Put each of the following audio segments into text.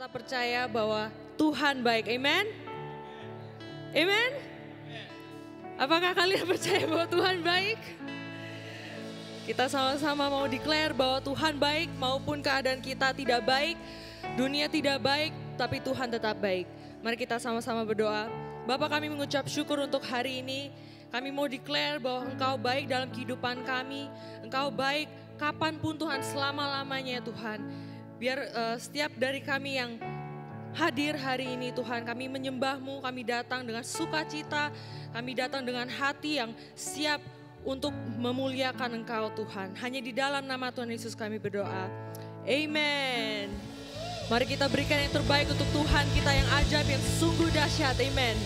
tetap percaya bahwa Tuhan baik. Amen? Amen? Apakah kalian percaya bahwa Tuhan baik? Kita sama-sama mau declare bahwa Tuhan baik maupun keadaan kita tidak baik, dunia tidak baik, tapi Tuhan tetap baik. Mari kita sama-sama berdoa. Bapa, kami mengucap syukur untuk hari ini. Kami mau declare bahwa Engkau baik dalam kehidupan kami. Engkau baik kapanpun Tuhan, selama-lamanya Tuhan. Biar setiap dari kami yang hadir hari ini Tuhan, kami menyembah-Mu, kami datang dengan sukacita, kami datang dengan hati yang siap untuk memuliakan Engkau Tuhan. Hanya di dalam nama Tuhan Yesus kami berdoa. Amen. Mari kita berikan yang terbaik untuk Tuhan kita yang ajaib, yang sungguh dahsyat. Amen.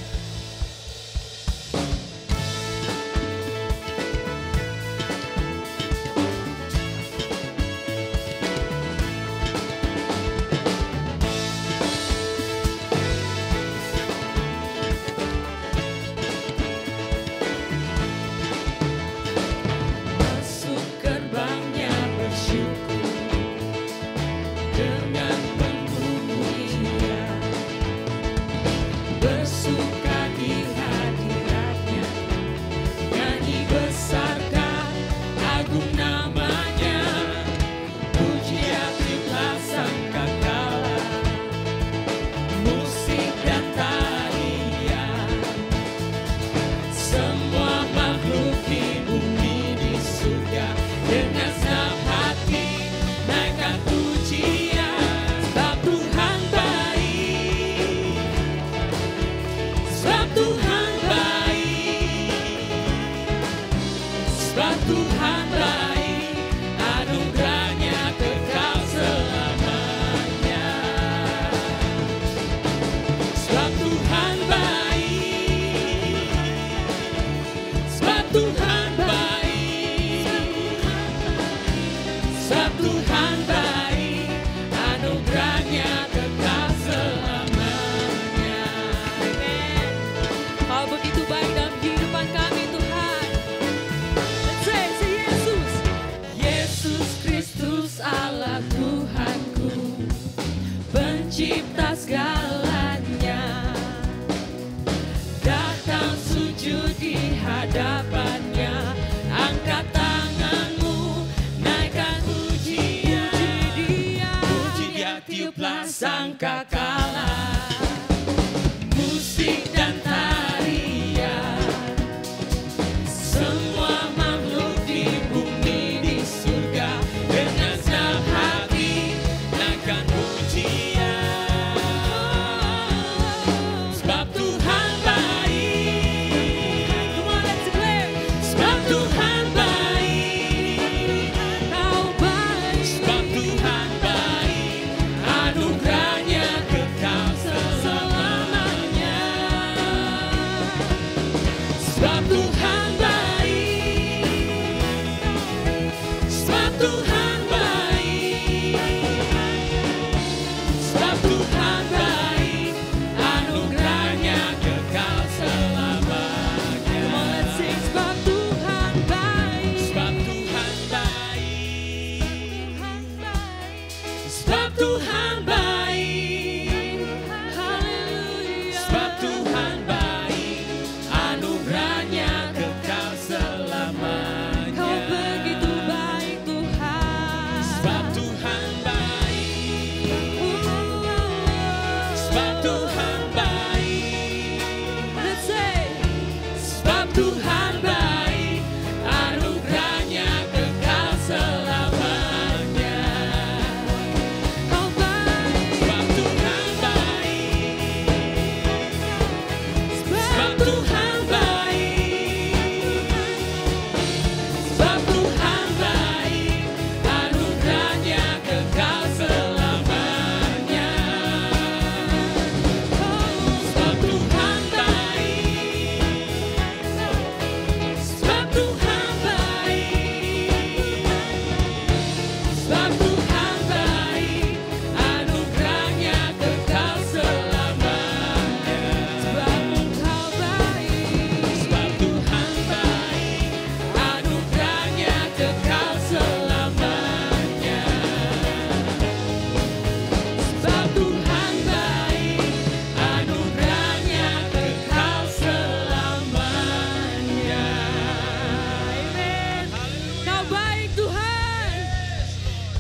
Anugerahnya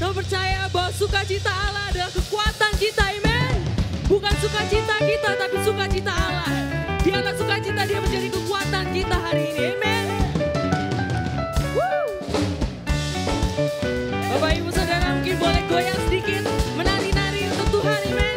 Lo percaya bahwa sukacita Allah adalah kekuatan kita, amen. Bukan sukacita kita, tapi sukacita Allah. Biarlah sukacita dia menjadi kekuatan kita hari ini, amen. Bapak Ibu Saudara mungkin boleh goyang sedikit, menari-nari untuk Tuhan, amen.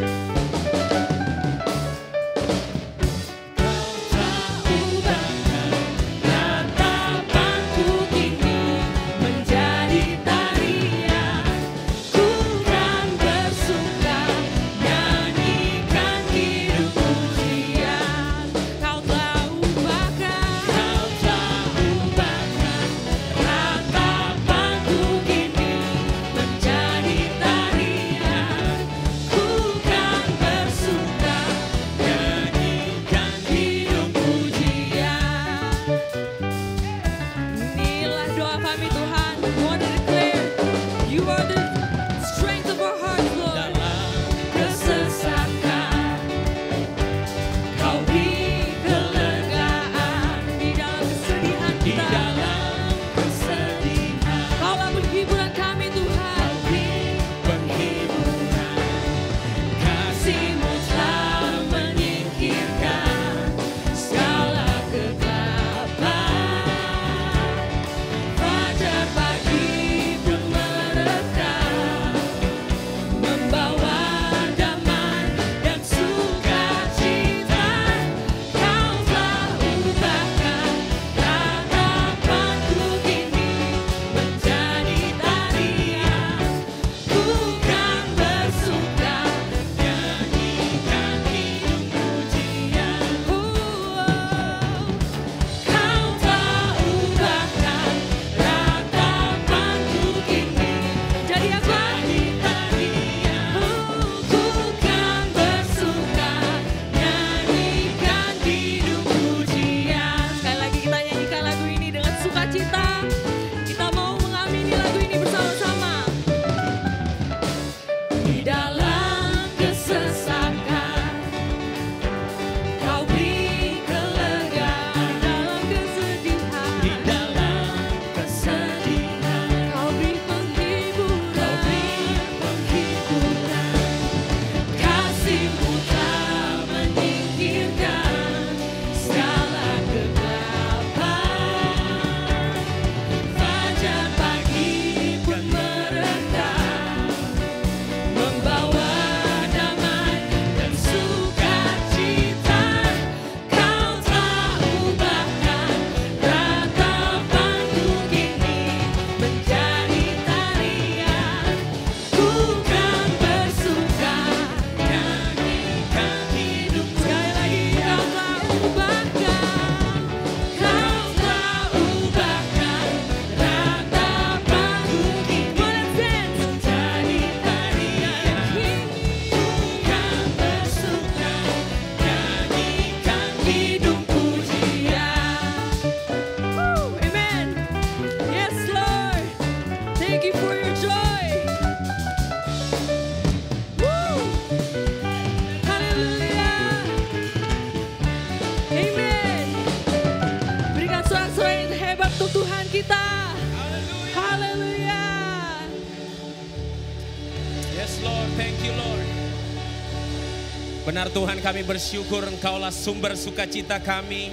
Benar Tuhan, kami bersyukur Engkaulah sumber sukacita kami.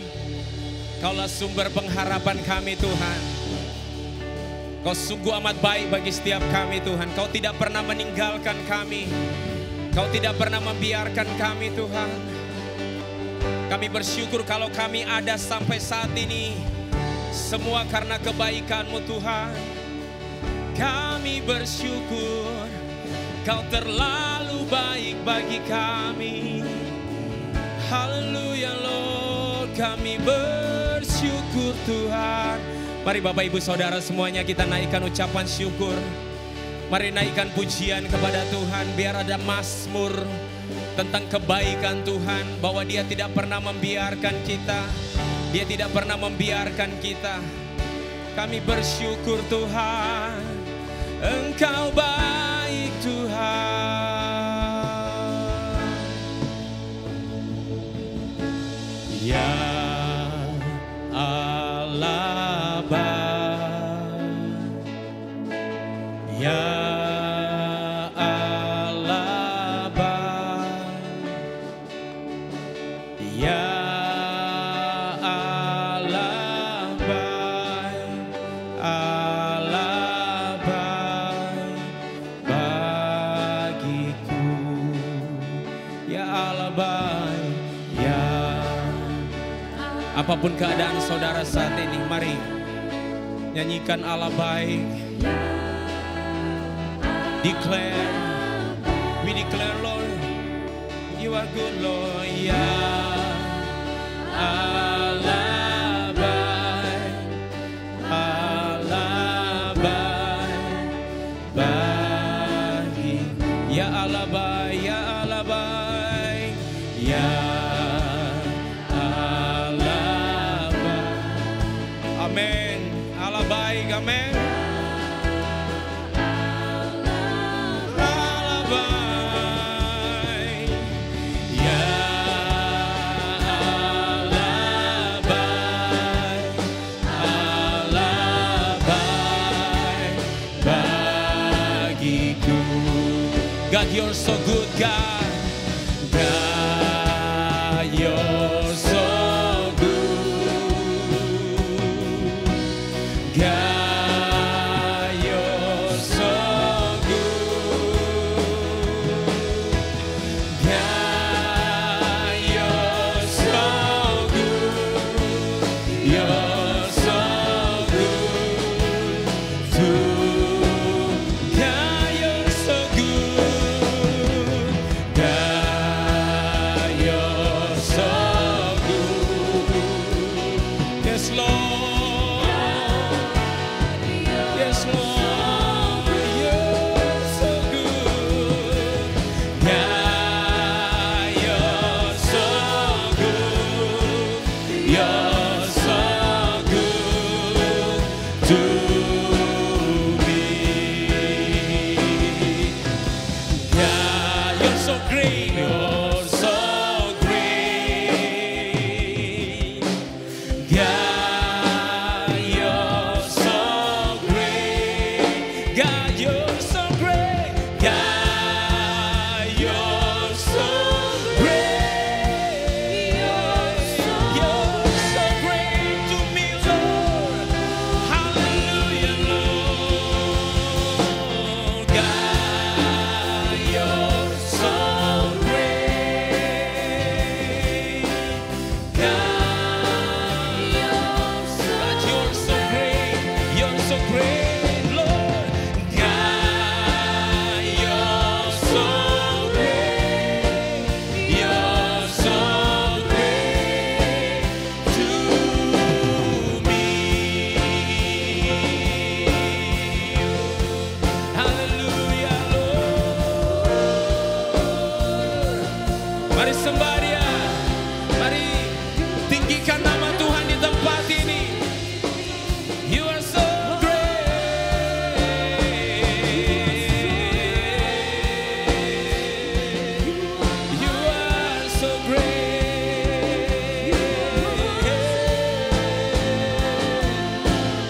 Engkaulah sumber pengharapan kami Tuhan. Kau sungguh amat baik bagi setiap kami Tuhan. Kau tidak pernah meninggalkan kami. Kau tidak pernah membiarkan kami Tuhan. Kami bersyukur kalau kami ada sampai saat ini. Semua karena kebaikan-Mu Tuhan. Kami bersyukur Kau terlalu baik bagi kami. Haleluya Lord, kami bersyukur Tuhan. Mari Bapak Ibu Saudara semuanya kita naikkan ucapan syukur. Mari naikkan pujian kepada Tuhan. Biar ada mazmur tentang kebaikan Tuhan. Bahwa Dia tidak pernah membiarkan kita. Dia tidak pernah membiarkan kita. Kami bersyukur Tuhan. Engkau baik Tuhan. Ya Allah baik. Ya Allah baik bagiku. Ya Allah baik, ya. Apapun keadaan saudara saat ini, mari nyanyikan Allah baik. Declare, we declare Lord, you are good Lord, ya Allah baik, Allah baik bagi, ya Allah baik, ya Allah baik, ya Allah baik. Amin, Allah baik, amin. God, you're so good, God. God, you're so good. God, you're so good. God, you're so good. You're so good to God, you're so good. God, you're so good. Yes, Lord. Yes, Lord. You're so good. God, you're so good. You're so good to me. God, you're so great. You're so great. God, you're so great. God, you're so great. God, you're so great. You're so great to me, Lord. Hallelujah, Lord. God, you're so great. God, you're so great. You're so great, Lord. God, you're so great. You're so great to me. Hallelujah, Lord. Mari sembah Dia. Mari tinggikan nama Tuhan di tempat ini. You are so great. You are so great.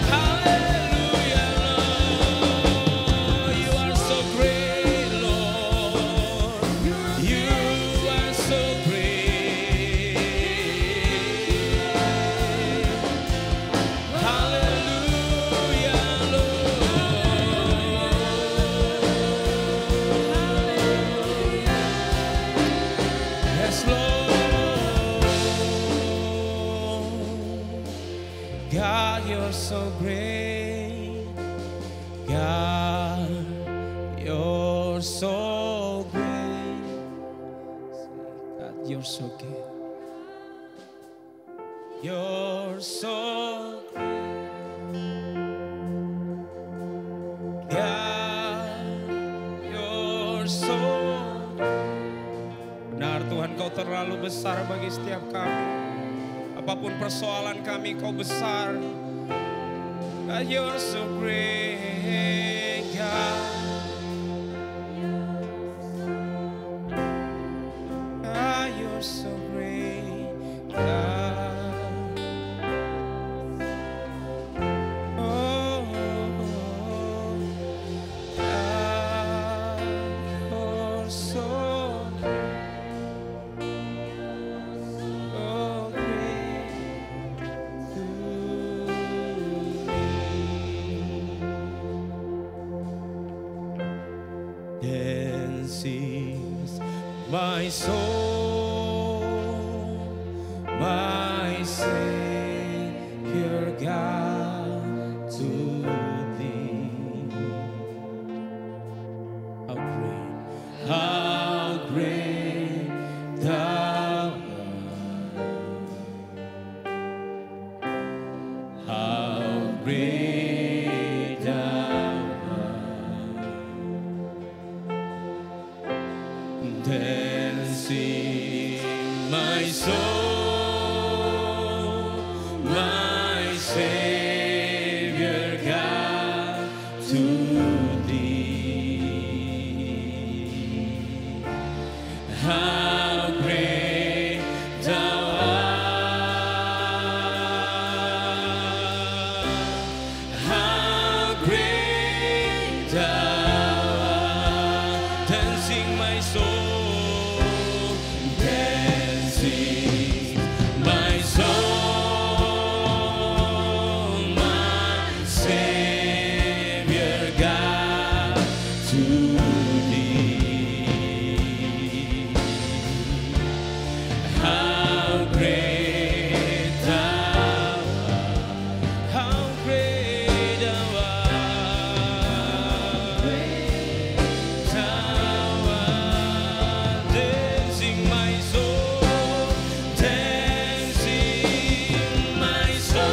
Hallelujah, Lord. You are so great, Lord. You are so great. Hallelujah, Lord. Yes, Lord. God, you're so great. God, you're so great. God, you're so good. You're so great. God, you're so benar Tuhan, Kau terlalu besar bagi setiap kami. Apapun persoalan kami, Kau besar. God, you're so great, God. God, you're so great, God. Oh, God, you're so great to me. sings my soul, my Savior God, to thee. How great thou art, how great thou art. Then sing my soul, my Savior God, to thee. How great thou art, how great thou art. Then sing my soul, then sing my soul, my Savior God, to thee. How great thou art, how great thou art, thou art. Dancing my soul, dancing my soul,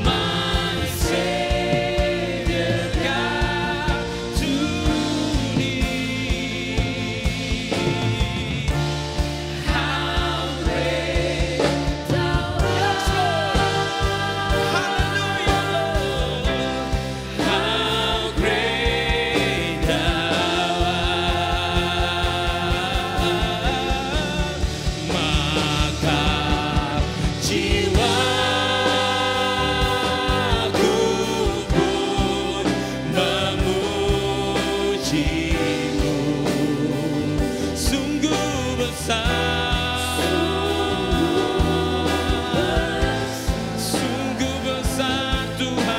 my Savior God, to thee. How great thou art, hallelujah, how great thou art. Maka jiwaku pun memujimu, sungguh besar, sungguh besar Tuhan,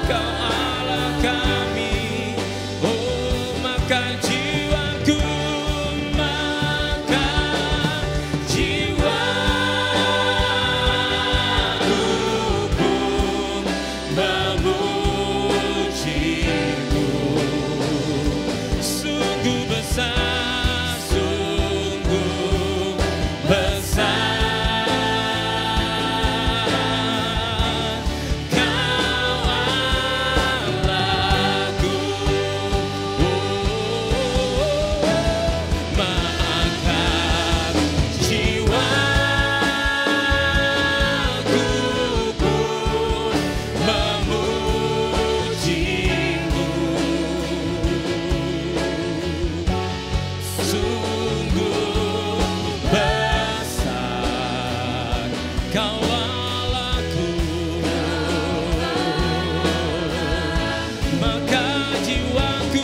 Kau Allah kami. Oh, maka jiwaku pun memujimu, sungguh besar, sungguh besar. Kau Allahku, maka jiwaku pun memujimu, sungguh besar Kau Allahku. Maka jiwaku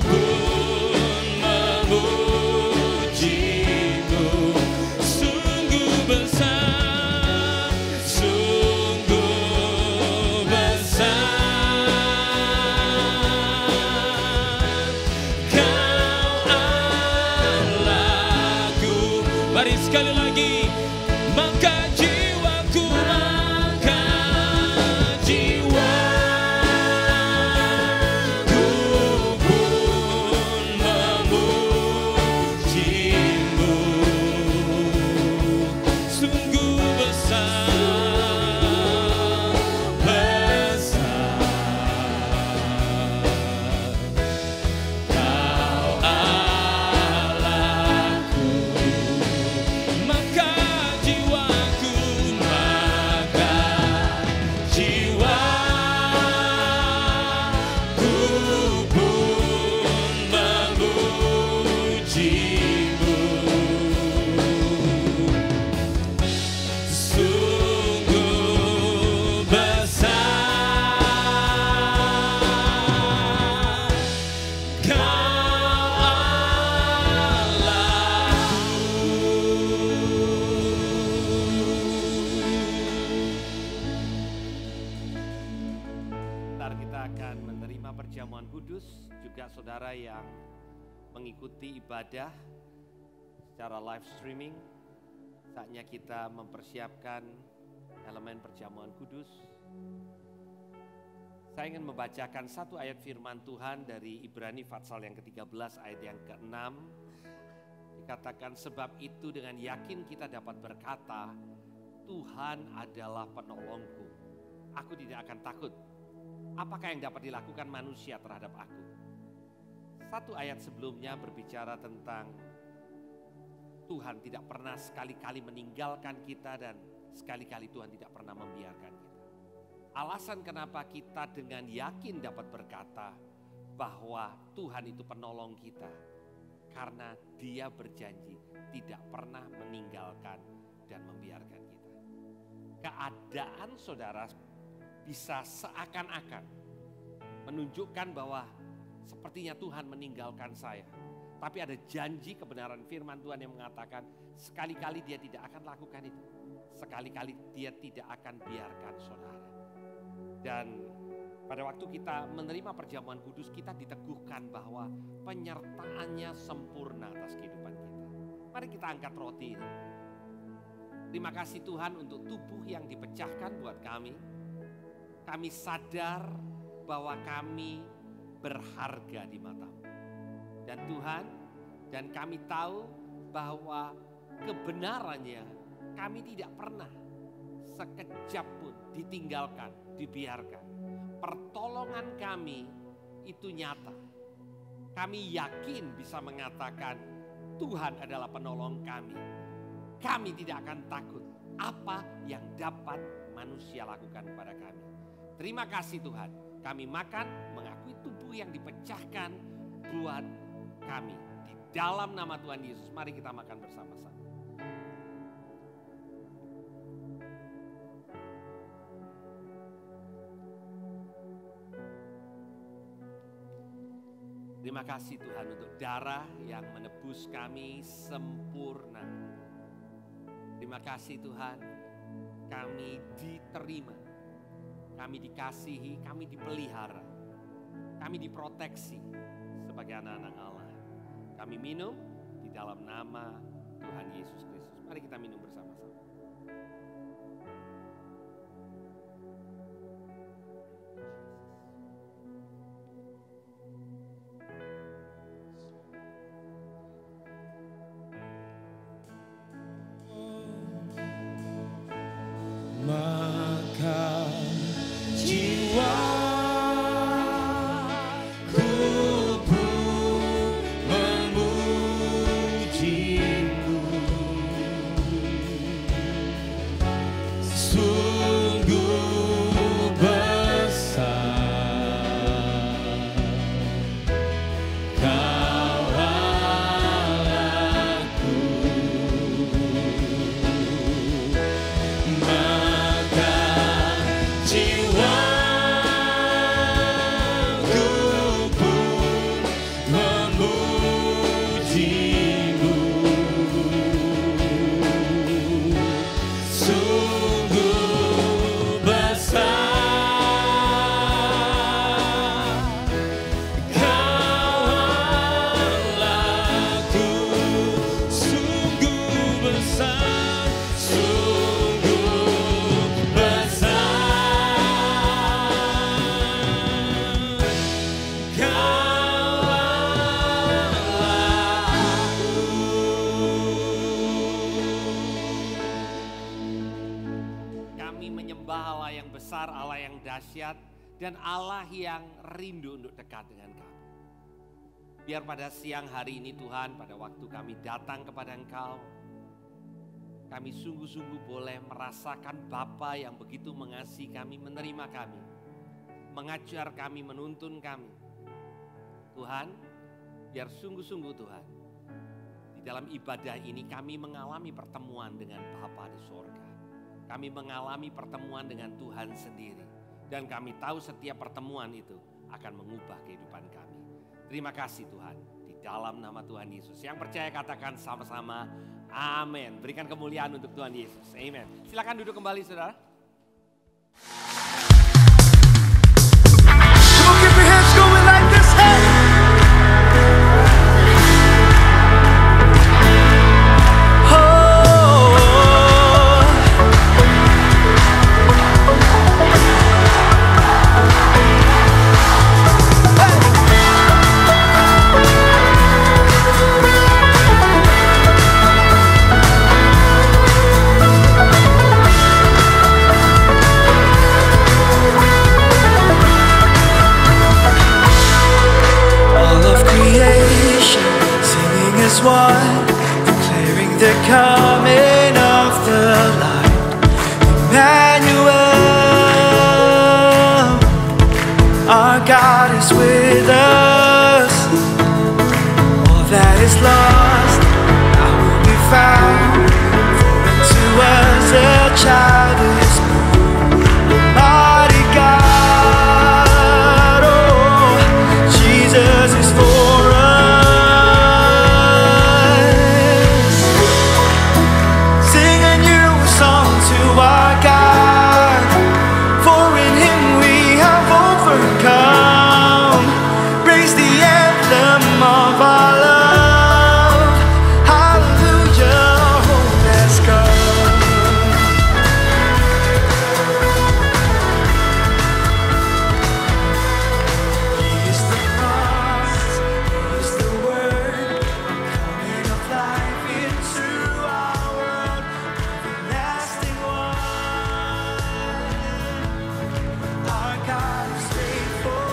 pun memujimu, sungguh besar, sungguh besar. Kudus, juga saudara yang mengikuti ibadah secara live streaming. Saatnya kita mempersiapkan elemen perjamuan kudus. Saya ingin membacakan satu ayat firman Tuhan dari Ibrani pasal yang ke-13 ayat yang ke-6. Dikatakan, sebab itu dengan yakin kita dapat berkata, Tuhan adalah penolongku. Aku tidak akan takut. Apakah yang dapat dilakukan manusia terhadap aku? Satu ayat sebelumnya berbicara tentang Tuhan tidak pernah sekali-kali meninggalkan kita dan sekali-kali Tuhan tidak pernah membiarkan kita. Alasan kenapa kita dengan yakin dapat berkata bahwa Tuhan itu penolong kita, karena Dia berjanji tidak pernah meninggalkan dan membiarkan kita. Keadaan saudara bisa seakan-akan menunjukkan bahwa sepertinya Tuhan meninggalkan saya. Tapi ada janji kebenaran firman Tuhan yang mengatakan sekali-kali Dia tidak akan lakukan itu. Sekali-kali Dia tidak akan biarkan saudara. Dan pada waktu kita menerima perjamuan kudus, kita diteguhkan bahwa penyertaannya sempurna atas kehidupan kita. Mari kita angkat roti ini. Terima kasih Tuhan untuk tubuh yang dipecahkan buat kami. Kami sadar bahwa kami berharga di mata-Mu. Dan Tuhan, dan kami tahu bahwa kebenarannya kami tidak pernah sekejap pun ditinggalkan, dibiarkan. Pertolongan kami itu nyata. Kami yakin bisa mengatakan Tuhan adalah penolong kami. Kami tidak akan takut apa yang dapat manusia lakukan kepada kami. Terima kasih Tuhan, kami makan mengakui tubuh yang dipecahkan buat kami. Di dalam nama Tuhan Yesus, mari kita makan bersama-sama. Terima kasih Tuhan untuk darah yang menebus kami sempurna. Terima kasih Tuhan, kami diterima, kami dikasihi, kami dipelihara, kami diproteksi sebagai anak-anak Allah. Kami minum di dalam nama Tuhan Yesus Kristus. Mari kita minum bersama-sama. Maka jiwa dan Allah yang rindu untuk dekat dengan kami. Biar pada siang hari ini Tuhan, pada waktu kami datang kepada Engkau, kami sungguh-sungguh boleh merasakan Bapa yang begitu mengasihi kami, menerima kami, mengajar kami, menuntun kami. Tuhan, biar sungguh-sungguh Tuhan, di dalam ibadah ini kami mengalami pertemuan dengan Bapa di surga. Kami mengalami pertemuan dengan Tuhan sendiri. Dan kami tahu setiap pertemuan itu akan mengubah kehidupan kami. Terima kasih Tuhan, di dalam nama Tuhan Yesus. Yang percaya katakan sama-sama, amin. Berikan kemuliaan untuk Tuhan Yesus, amin. Silakan duduk kembali saudara. Come on, keep your hands going like this, hey! one, declaring the coming of the light. Emmanuel, our God is with us. All that is lost now will be found. For unto us a child is born, mighty God. Oh, Jesus is for us. Sing a new song to our God, for in Him we have overcome. Praise the anthem of our love. Hallelujah, hope has come. He is the promise, He is the word, coming of life into our world, everlasting one. Our God is faithful.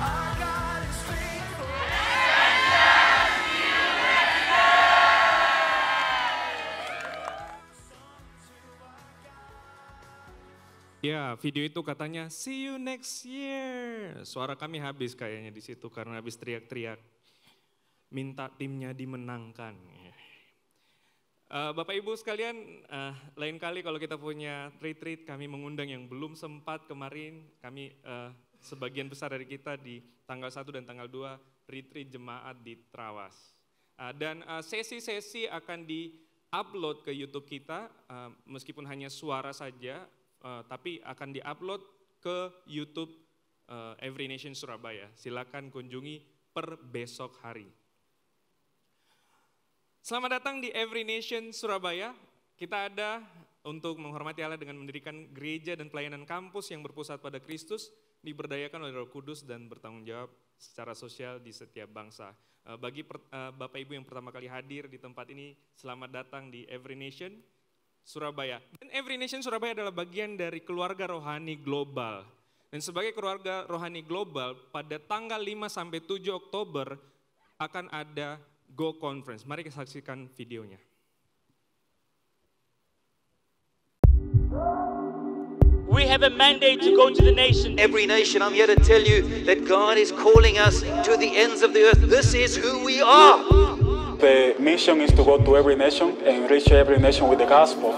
Our God is faithful. Ya, video itu katanya see you next year. Suara kami habis kayaknya di situ karena habis teriak-teriak minta timnya dimenangkan. Bapak Ibu sekalian, lain kali kalau kita punya retreat kami mengundang yang belum sempat kemarin, kami sebagian besar dari kita di tanggal 1 dan tanggal 2 retreat jemaat di Trawas. Dan sesi-sesi akan di-upload ke YouTube kita, meskipun hanya suara saja, tapi akan di-upload ke YouTube Every Nation Surabaya. Silakan kunjungi per besok hari. Selamat datang di Every Nation Surabaya. Kita ada untuk menghormati Allah dengan mendirikan gereja dan pelayanan kampus yang berpusat pada Kristus, diberdayakan oleh Roh Kudus dan bertanggung jawab secara sosial di setiap bangsa. Bagi Bapak Ibu yang pertama kali hadir di tempat ini, selamat datang di Every Nation Surabaya. Dan Every Nation Surabaya adalah bagian dari keluarga rohani global. Dan sebagai keluarga rohani global, pada tanggal 5 sampai 7 Oktober akan ada Go Conference. Mari kita saksikan videonya. We have a mandate to go to the nation. Every nation, I'm here to tell you that God is calling us to the ends of the earth. This is who we are. The mission is to go to every nation and reach every nation with the gospel.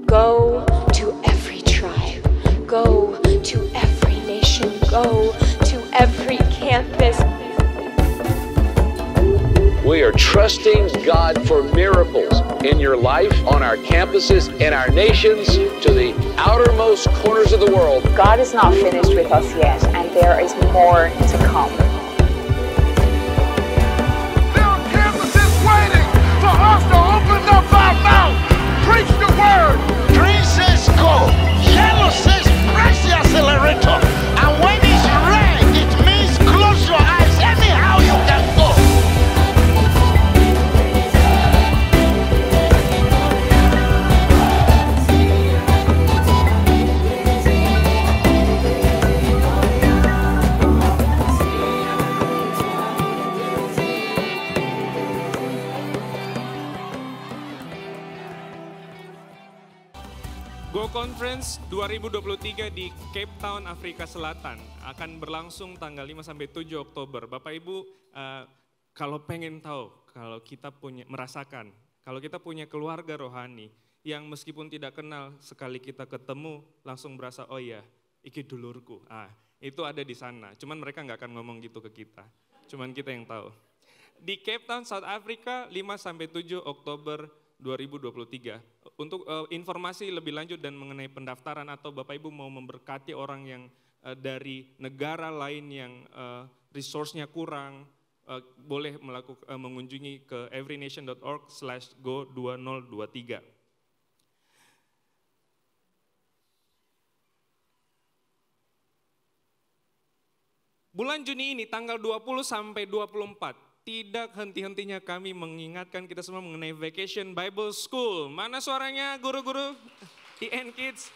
Go to every tribe. Go to every nation. Go to every campus. We are trusting God for miracles in your life, on our campuses, in our nations, to the outermost corners of the world. God is not finished with us yet, and there is more to come. There are campuses waiting for us to open up our mouth, preach the word. Green says go, yellow says press the accelerator. And when it's red, it means close your eyes. Anyhow you can go. Go Conference 2023 di Cape Town, Afrika Selatan akan berlangsung tanggal 5 sampai 7 Oktober. Bapak Ibu, kalau pengen tahu, kalau kita merasakan, kalau kita punya keluarga rohani yang meskipun tidak kenal, sekali kita ketemu langsung berasa, oh iya, iki dulurku. Itu ada di sana. Cuman mereka nggak akan ngomong gitu ke kita. Cuman kita yang tahu. Di Cape Town, South Africa 5 sampai 7 Oktober 2023. Untuk informasi lebih lanjut dan mengenai pendaftaran atau Bapak Ibu mau memberkati orang yang dari negara lain yang resource-nya kurang, boleh mengunjungi ke everynation.org/go2023. Bulan Juni ini tanggal 20 sampai 24. Tidak henti-hentinya kami mengingatkan kita semua mengenai Vacation Bible School. Mana suaranya guru-guru IN Kids?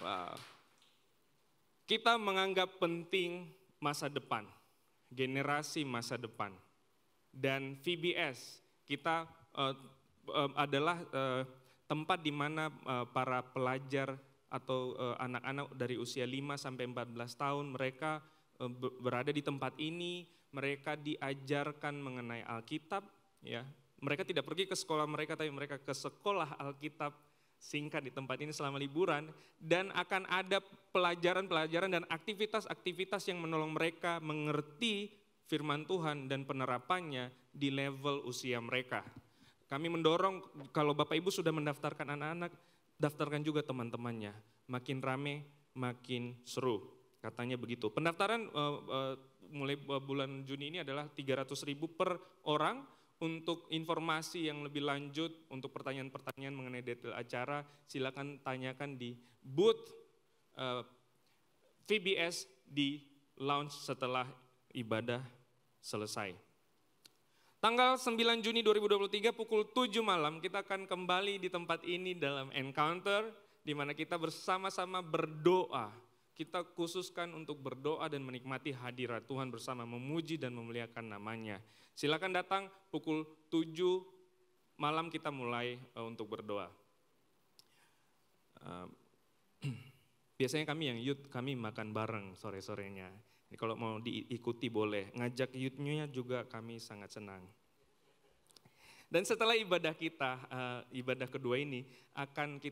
Wow. Kita menganggap penting masa depan. generasi masa depan. Dan VBS kita adalah tempat di mana para pelajar atau anak-anak dari usia 5 sampai 14 tahun mereka berada di tempat ini, mereka diajarkan mengenai Alkitab, ya. Mereka tidak pergi ke sekolah mereka, tapi mereka ke sekolah Alkitab singkat di tempat ini selama liburan, dan akan ada pelajaran-pelajaran dan aktivitas-aktivitas yang menolong mereka mengerti firman Tuhan dan penerapannya di level usia mereka. Kami mendorong kalau Bapak Ibu sudah mendaftarkan anak-anak, daftarkan juga teman-temannya. Makin rame, makin seru. Katanya begitu. Pendaftaran mulai bulan Juni ini adalah 300.000 per orang. Untuk informasi yang lebih lanjut, untuk pertanyaan-pertanyaan mengenai detail acara, silakan tanyakan di booth VBS di lounge setelah ibadah selesai. Tanggal 9 Juni 2023 pukul 7 malam kita akan kembali di tempat ini dalam encounter, di mana kita bersama-sama berdoa. Kita khususkan untuk berdoa dan menikmati hadirat Tuhan bersama, memuji dan memuliakan namanya. Silakan datang pukul 7 malam kita mulai untuk berdoa. Biasanya kami yang youth, kami makan bareng sore-sorenya. Jadi kalau mau diikuti boleh, ngajak youth-nya juga kami sangat senang. Dan setelah ibadah kita, ibadah kedua ini akan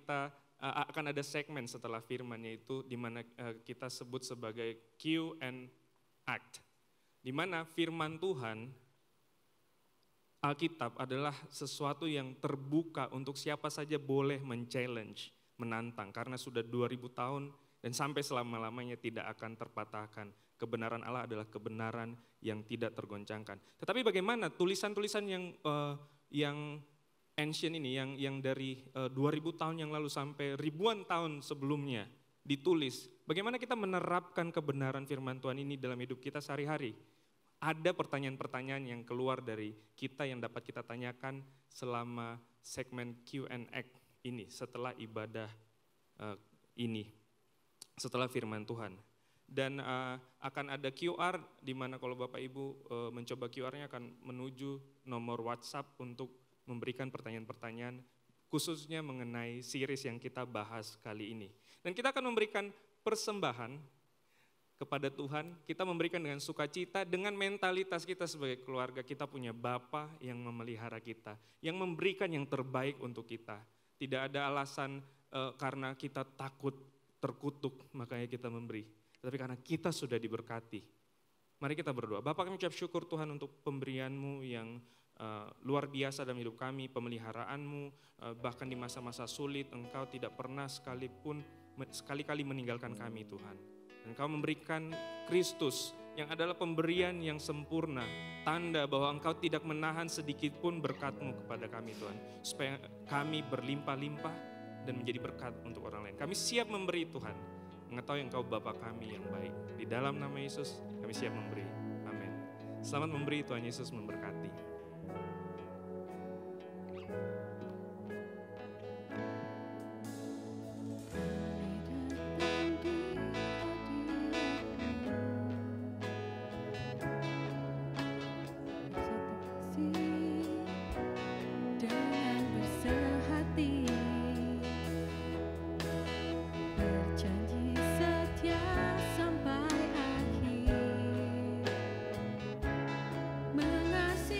ada segmen setelah firman, yaitu di mana kita sebut sebagai Q&A, di mana firman Tuhan Alkitab adalah sesuatu yang terbuka untuk siapa saja boleh men-challenge, menantang, karena sudah 2000 tahun dan sampai selama-lamanya tidak akan terpatahkan. Kebenaran Allah adalah kebenaran yang tidak tergoncangkan. Tetapi bagaimana tulisan-tulisan yang ancient ini, yang dari 2000 tahun yang lalu sampai ribuan tahun sebelumnya ditulis, bagaimana kita menerapkan kebenaran firman Tuhan ini dalam hidup kita sehari-hari? Ada pertanyaan-pertanyaan yang keluar dari kita yang dapat kita tanyakan selama segmen Q&A ini, setelah ibadah ini, setelah firman Tuhan. Dan akan ada QR di mana kalau Bapak Ibu mencoba QR-nya akan menuju nomor WhatsApp untuk memberikan pertanyaan-pertanyaan khususnya mengenai series yang kita bahas kali ini. Dan kita akan memberikan persembahan kepada Tuhan, kita memberikan dengan sukacita, dengan mentalitas kita sebagai keluarga. Kita punya Bapa yang memelihara kita, yang memberikan yang terbaik untuk kita. Tidak ada alasan karena kita takut terkutuk makanya kita memberi, tapi karena kita sudah diberkati. Mari kita berdoa. Bapa, kami ucap syukur Tuhan untuk pemberian-Mu yang luar biasa dalam hidup kami, pemeliharaanmu, bahkan di masa-masa sulit Engkau tidak pernah sekali-kali meninggalkan kami Tuhan. Dan Engkau memberikan Kristus yang adalah pemberian yang sempurna, tanda bahwa Engkau tidak menahan sedikit pun berkat-Mu kepada kami Tuhan, supaya kami berlimpah-limpah dan menjadi berkat untuk orang lain. Kami siap memberi Tuhan, mengetahui Engkau Bapa kami yang baik. Di dalam nama Yesus kami siap memberi. Amin. Selamat memberi, Tuhan Yesus memberkati. Mengasihi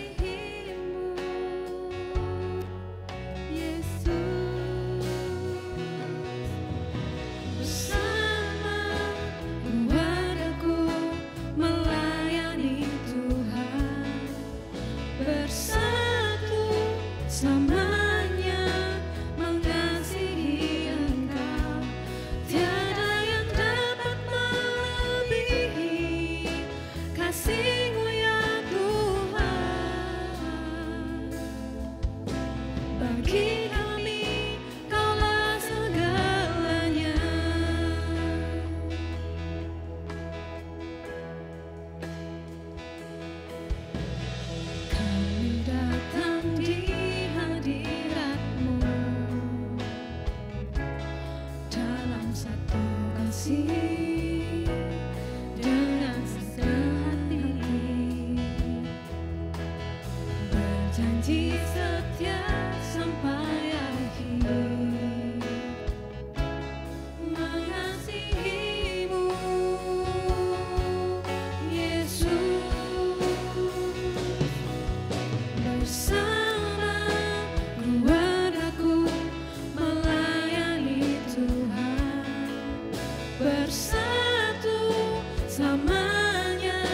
selamanya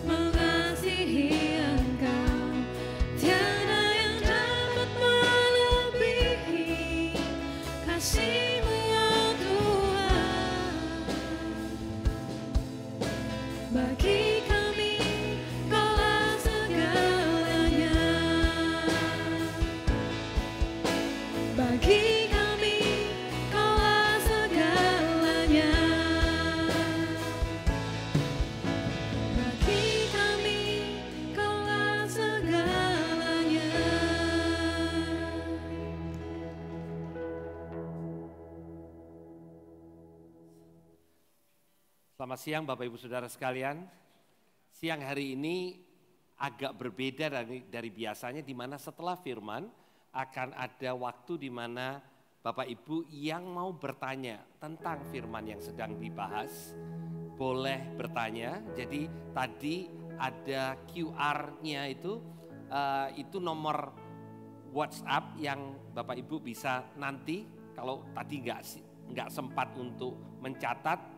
mengasihi Engkau. Tiada yang dapat melebihi kasih-Mu ya Tuhan. Bagi kami Kaulah segalanya. Bagi kami Kaulah segalanya. Bagi kami Kaulah segalanya. Selamat siang Bapak Ibu Saudara sekalian. Siang hari ini agak berbeda dari biasanya, di mana setelah firman akan ada waktu di mana Bapak Ibu yang mau bertanya tentang firman yang sedang dibahas boleh bertanya. Jadi tadi ada QR-nya itu nomor WhatsApp yang Bapak Ibu bisa nanti, kalau tadi nggak sempat untuk mencatat,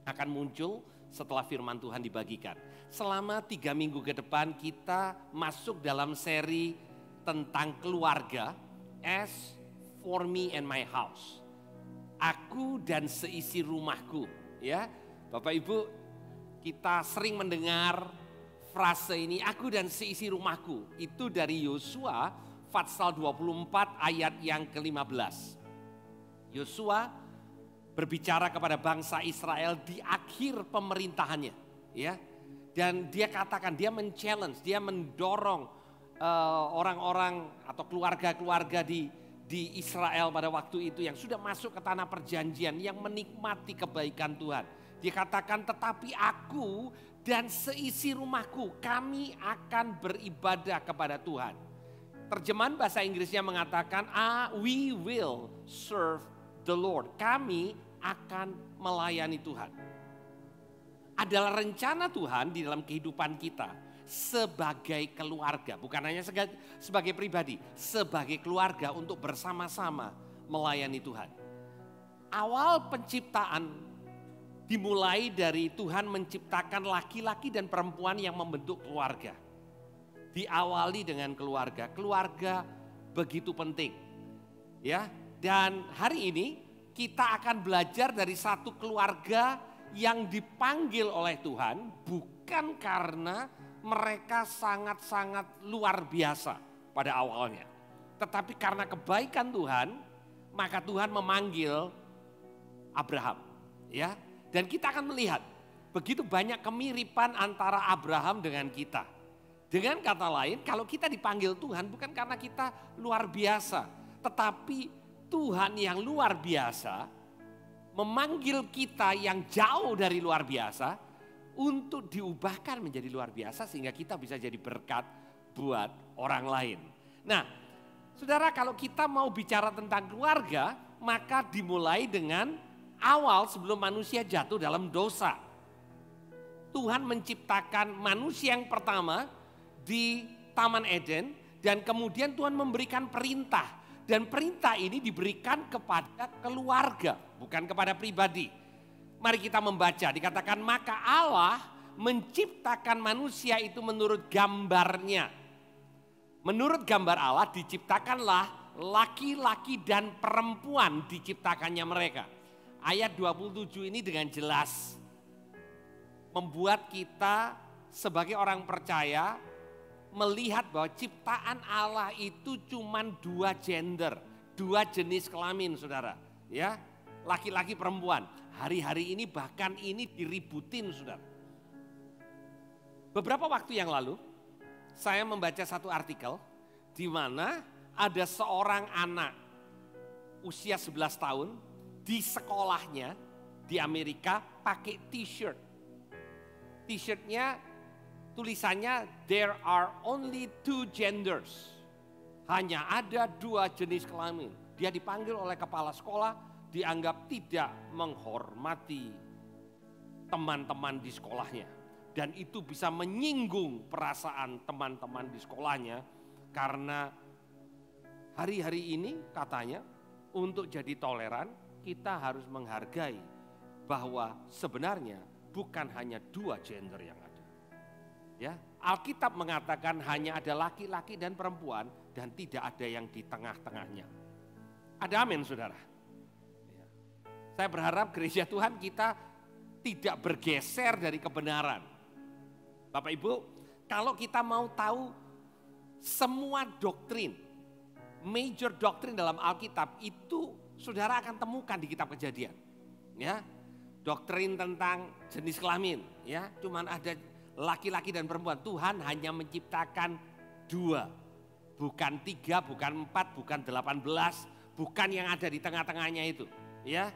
akan muncul setelah firman Tuhan dibagikan. Selama 3 minggu ke depan kita masuk dalam seri tentang keluarga, As for me and my house. Aku dan seisi rumahku, ya. Bapak Ibu, kita sering mendengar frase ini, aku dan seisi rumahku. Itu dari Yosua pasal 24 ayat yang ke-15. Yosua berbicara kepada bangsa Israel di akhir pemerintahannya, ya. Dan dia katakan, dia men-challenge, dia mendorong orang-orang atau keluarga-keluarga di Israel pada waktu itu yang sudah masuk ke tanah perjanjian, yang menikmati kebaikan Tuhan. Dia katakan, tetapi aku dan seisi rumahku, kami akan beribadah kepada Tuhan. Terjemahan bahasa Inggrisnya mengatakan, we will serve the Lord. Kami akan melayani Tuhan. Adalah rencana Tuhan di dalam kehidupan kita sebagai keluarga, bukan hanya sebagai pribadi, sebagai keluarga untuk bersama-sama melayani Tuhan. Awal penciptaan dimulai dari Tuhan menciptakan laki-laki dan perempuan yang membentuk keluarga. Diawali dengan keluarga. Keluarga begitu penting. Ya, dan hari ini kita akan belajar dari satu keluarga yang dipanggil oleh Tuhan bukan karena mereka sangat-sangat luar biasa pada awalnya. Tetapi karena kebaikan Tuhan, maka Tuhan memanggil Abraham. Ya, dan kita akan melihat begitu banyak kemiripan antara Abraham dengan kita. Dengan kata lain, kalau kita dipanggil Tuhan bukan karena kita luar biasa, tetapi Tuhan yang luar biasa memanggil kita yang jauh dari luar biasa untuk diubahkan menjadi luar biasa sehingga kita bisa jadi berkat buat orang lain. Nah, saudara, kalau kita mau bicara tentang keluarga, maka dimulai dengan awal sebelum manusia jatuh dalam dosa. Tuhan menciptakan manusia yang pertama di Taman Eden dan kemudian Tuhan memberikan perintah. Dan perintah ini diberikan kepada keluarga, bukan kepada pribadi. Mari kita membaca, dikatakan maka Allah menciptakan manusia itu menurut gambarnya. Menurut gambar Allah diciptakanlah laki-laki dan perempuan diciptakannya mereka. Ayat 27 ini dengan jelas membuat kita sebagai orang percaya melihat bahwa ciptaan Allah itu cuma 2 gender, 2 jenis kelamin, saudara. Ya, laki-laki perempuan. Hari-hari ini bahkan ini diributin, saudara. Beberapa waktu yang lalu saya membaca satu artikel di mana ada seorang anak usia 11 tahun di sekolahnya di Amerika pakai t-shirt. T-shirtnya tulisannya there are only 2 genders. Hanya ada 2 jenis kelamin. Dia dipanggil oleh kepala sekolah, dianggap tidak menghormati teman-teman di sekolahnya. Dan itu bisa menyinggung perasaan teman-teman di sekolahnya. Karena hari-hari ini katanya untuk jadi toleran kita harus menghargai bahwa sebenarnya bukan hanya dua gender yang ada. Ya, Alkitab mengatakan hanya ada laki-laki dan perempuan dan tidak ada yang di tengah-tengahnya. Ada amin, saudara. Ya. Saya berharap gereja Tuhan kita tidak bergeser dari kebenaran. Bapak Ibu, kalau kita mau tahu semua doktrin, major doktrin dalam Alkitab itu saudara akan temukan di kitab Kejadian. Ya, doktrin tentang jenis kelamin, ya, cuman ada laki-laki dan perempuan. Tuhan hanya menciptakan 2, bukan 3, bukan 4, bukan 18, bukan yang ada di tengah-tengahnya itu. Ya,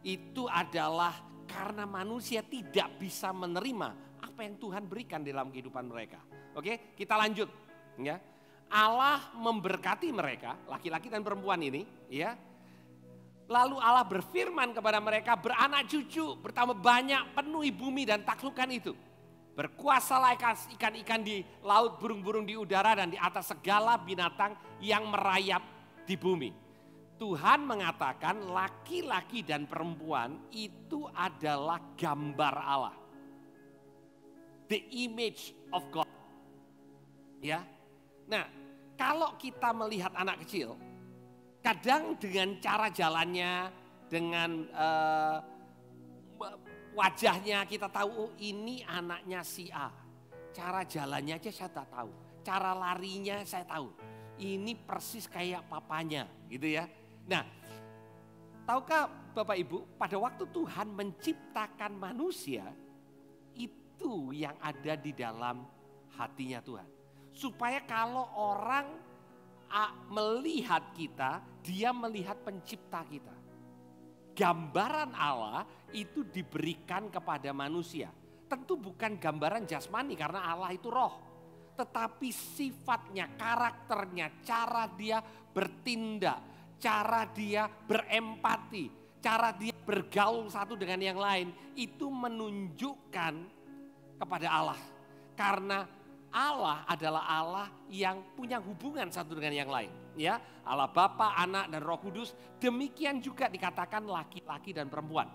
itu adalah karena manusia tidak bisa menerima apa yang Tuhan berikan dalam kehidupan mereka. Oke, kita lanjut. Ya, Allah memberkati mereka, laki-laki dan perempuan ini. Ya, lalu Allah berfirman kepada mereka, beranak cucu, bertambah banyak, penuhi bumi dan taklukkan itu. Berkuasalah ikan-ikan di laut, burung-burung di udara, dan di atas segala binatang yang merayap di bumi. Tuhan mengatakan laki-laki dan perempuan itu adalah gambar Allah. The image of God. Ya. Nah, kalau kita melihat anak kecil, kadang dengan cara jalannya, dengan wajahnya kita tahu, oh ini anaknya si A. Cara jalannya aja saya tak tahu. Cara larinya saya tahu. Ini persis kayak papanya gitu ya. Nah, tahukah Bapak Ibu, pada waktu Tuhan menciptakan manusia, itu yang ada di dalam hatinya Tuhan. Supaya kalau orang melihat kita, dia melihat pencipta kita. Gambaran Allah itu diberikan kepada manusia. Tentu bukan gambaran jasmani karena Allah itu roh. Tetapi sifatnya, karakternya, cara dia bertindak, cara dia berempati, cara dia bergaul satu dengan yang lain. Itu menunjukkan kepada Allah. Karena Allah adalah Allah yang punya hubungan satu dengan yang lain. Ya, Allah Bapa, Anak, dan Roh Kudus. Demikian juga dikatakan laki-laki dan perempuan.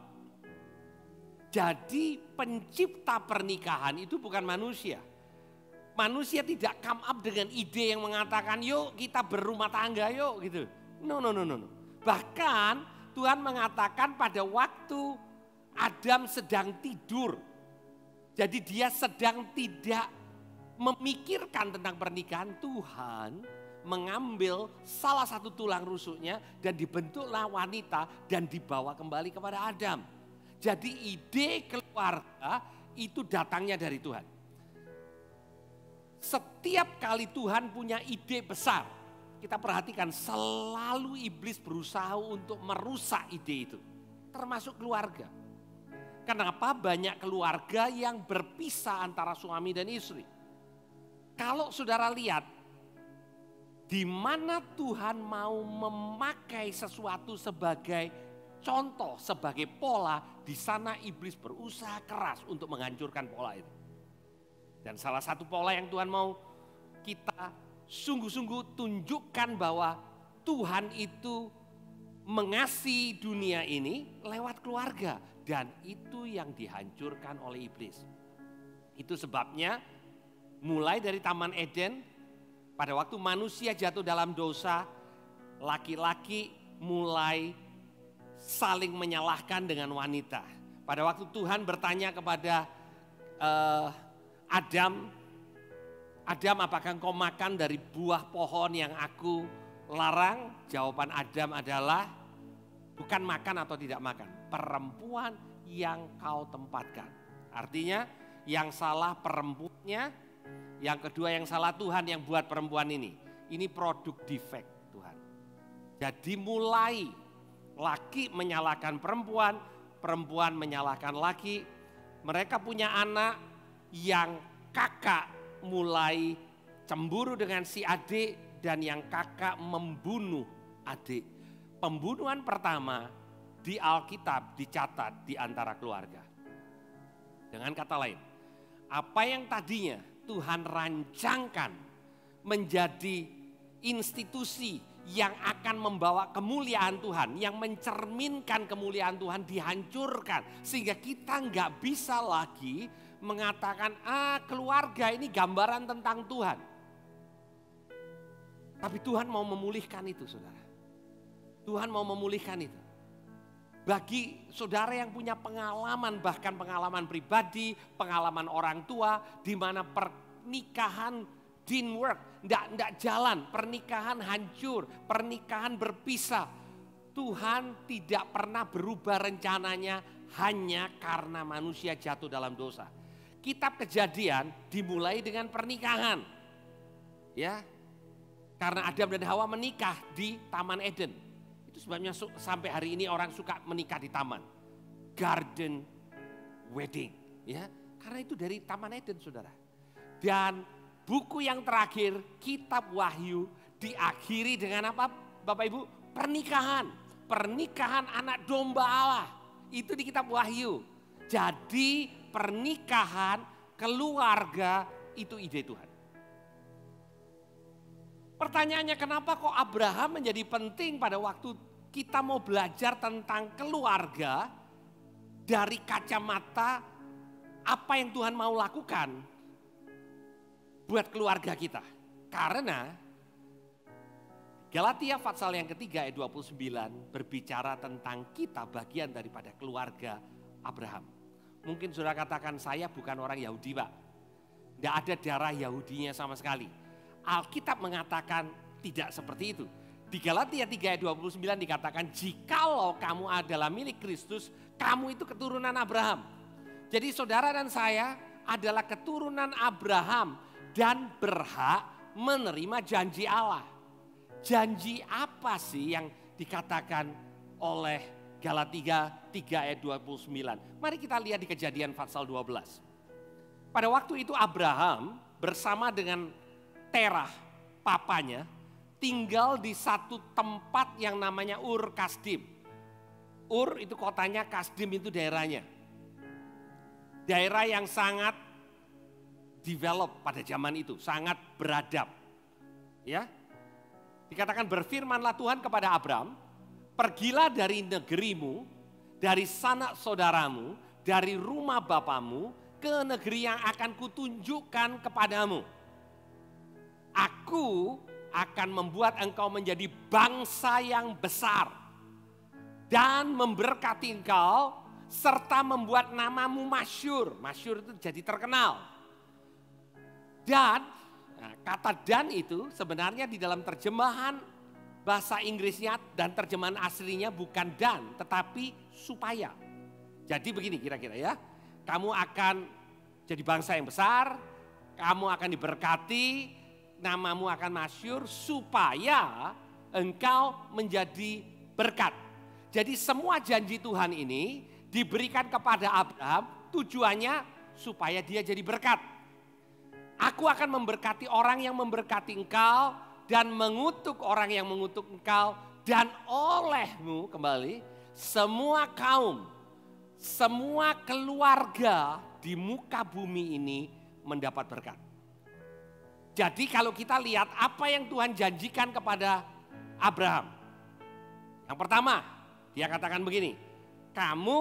Jadi pencipta pernikahan itu bukan manusia. Manusia tidak come up dengan ide yang mengatakan yuk kita berumah tangga yuk gitu. No. Bahkan Tuhan mengatakan pada waktu Adam sedang tidur. Jadi dia sedang tidak memikirkan tentang pernikahan, Tuhan mengambil salah satu tulang rusuknya dan dibentuklah wanita dan dibawa kembali kepada Adam. Jadi ide keluarga itu datangnya dari Tuhan. Setiap kali Tuhan punya ide besar, kita perhatikan selalu iblis berusaha untuk merusak ide itu. Termasuk keluarga. Kenapa banyak keluarga yang berpisah antara suami dan istri? Kalau saudara lihat, di mana Tuhan mau memakai sesuatu sebagai contoh, sebagai pola, di sana iblis berusaha keras untuk menghancurkan pola itu. Dan salah satu pola yang Tuhan mau kita sungguh-sungguh tunjukkan bahwa Tuhan itu mengasihi dunia ini lewat keluarga. Dan itu yang dihancurkan oleh iblis. Itu sebabnya mulai dari Taman Eden, pada waktu manusia jatuh dalam dosa, laki-laki mulai saling menyalahkan dengan wanita. Pada waktu Tuhan bertanya kepada Adam, apakah engkau makan dari buah pohon yang aku larang? Jawaban Adam adalah bukan makan atau tidak makan, perempuan yang kau tempatkan. Artinya yang salah perempuannya. Yang kedua yang salah Tuhan yang buat perempuan ini. Ini produk defect Tuhan. Jadi mulai laki menyalahkan perempuan, perempuan menyalahkan laki. Mereka punya anak yang kakak mulai cemburu dengan si adik dan yang kakak membunuh adik. Pembunuhan pertama di Alkitab dicatat di antara keluarga. Dengan kata lain, apa yang tadinya Tuhan rancangkan menjadi institusi yang akan membawa kemuliaan Tuhan, yang mencerminkan kemuliaan Tuhan dihancurkan. Sehingga kita nggak bisa lagi mengatakan, keluarga ini gambaran tentang Tuhan. Tapi Tuhan mau memulihkan itu, saudara. Tuhan mau memulihkan itu. Bagi saudara yang punya pengalaman, bahkan pengalaman pribadi, pengalaman orang tua, di mana pernikahan didn't work, enggak jalan, pernikahan hancur, pernikahan berpisah. Tuhan tidak pernah berubah rencananya hanya karena manusia jatuh dalam dosa. Kitab Kejadian dimulai dengan pernikahan. Ya. Karena Adam dan Hawa menikah di Taman Eden. Itu sebabnya sampai hari ini orang suka menikah di taman. Garden wedding, ya. Karena itu dari Taman Eden, saudara. Dan buku yang terakhir, Kitab Wahyu, diakhiri dengan apa, Bapak Ibu? Pernikahan. Pernikahan anak domba Allah. Itu di Kitab Wahyu. Jadi pernikahan, keluarga, itu ide Tuhan. Pertanyaannya, kenapa kok Abraham menjadi penting pada waktu kita mau belajar tentang keluarga dari kacamata apa yang Tuhan mau lakukan buat keluarga kita. Karena Galatia pasal yang ketiga ayat 29 berbicara tentang kita bagian daripada keluarga Abraham. Mungkin sudah katakan, saya bukan orang Yahudi, Pak. Tidak ada darah Yahudinya sama sekali. Alkitab mengatakan tidak seperti itu. Di Galatia 3 ayat 29 dikatakan, jikalau kamu adalah milik Kristus, kamu itu keturunan Abraham. Jadi saudara dan saya adalah keturunan Abraham dan berhak menerima janji Allah. Janji apa sih yang dikatakan oleh Galatia 3 ayat 29? Mari kita lihat di Kejadian pasal 12. Pada waktu itu Abraham bersama dengan Terah, papanya, tinggal di satu tempat yang namanya Ur Kasdim. Ur itu kotanya, Kasdim itu daerahnya. Daerah yang sangat develop pada zaman itu, sangat beradab. Ya. Dikatakan, berfirmanlah Tuhan kepada Abram, pergilah dari negerimu, dari sanak saudaramu, dari rumah bapamu, ke negeri yang akan kutunjukkan kepadamu. Aku akan membuat engkau menjadi bangsa yang besar dan memberkati engkau serta membuat namamu masyhur. Masyhur itu jadi terkenal. Dan kata dan itu sebenarnya di dalam terjemahan bahasa Inggrisnya dan terjemahan aslinya bukan dan tetapi supaya. Jadi begini kira-kira ya. Kamu akan jadi bangsa yang besar, kamu akan diberkati, namamu akan masyhur supaya engkau menjadi berkat. Jadi semua janji Tuhan ini diberikan kepada Abraham tujuannya supaya dia jadi berkat. Aku akan memberkati orang yang memberkati engkau dan mengutuk orang yang mengutuk engkau, dan olehmu kembali semua kaum, semua keluarga di muka bumi ini mendapat berkat. Jadi kalau kita lihat apa yang Tuhan janjikan kepada Abraham. Yang pertama, dia katakan begini, kamu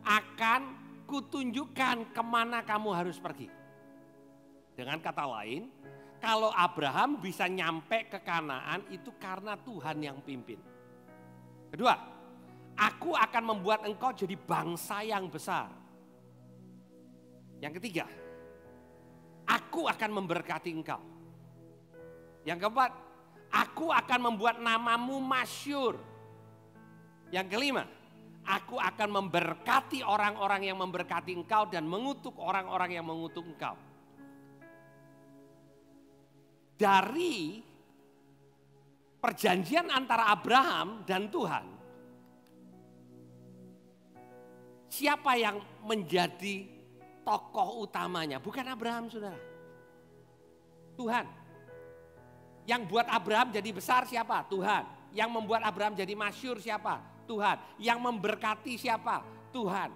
akan kutunjukkan kemana kamu harus pergi. Dengan kata lain, kalau Abraham bisa nyampe ke Kanaan itu karena Tuhan yang pimpin. Kedua, aku akan membuat engkau jadi bangsa yang besar. Yang ketiga, aku akan memberkati engkau. Yang keempat, aku akan membuat namamu masyhur. Yang kelima, aku akan memberkati orang-orang yang memberkati engkau dan mengutuk orang-orang yang mengutuk engkau. Dari perjanjian antara Abraham dan Tuhan, siapa yang menjadi tokoh utamanya? Bukan Abraham, saudara. Tuhan. Yang buat Abraham jadi besar siapa? Tuhan. Yang membuat Abraham jadi masyhur siapa? Tuhan. Yang memberkati siapa? Tuhan.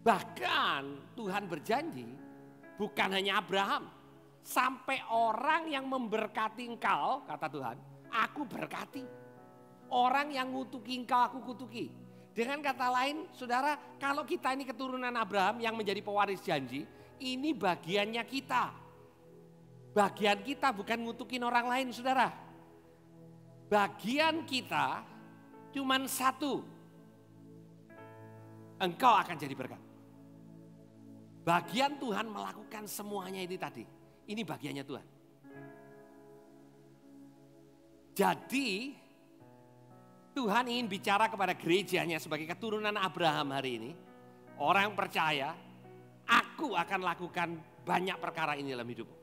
Bahkan Tuhan berjanji bukan hanya Abraham. Sampai orang yang memberkati engkau, kata Tuhan, aku berkati. Orang yang ngutuki engkau, aku kutuki. Dengan kata lain, saudara, kalau kita ini keturunan Abraham yang menjadi pewaris janji, ini bagiannya kita. Bagian kita bukan ngutukin orang lain, saudara. Bagian kita cuman satu. Engkau akan jadi berkat. Bagian Tuhan melakukan semuanya ini tadi. Ini bagiannya Tuhan. Jadi Tuhan ingin bicara kepada gerejanya sebagai keturunan Abraham hari ini. Orang percaya, aku akan lakukan banyak perkara ini dalam hidupmu.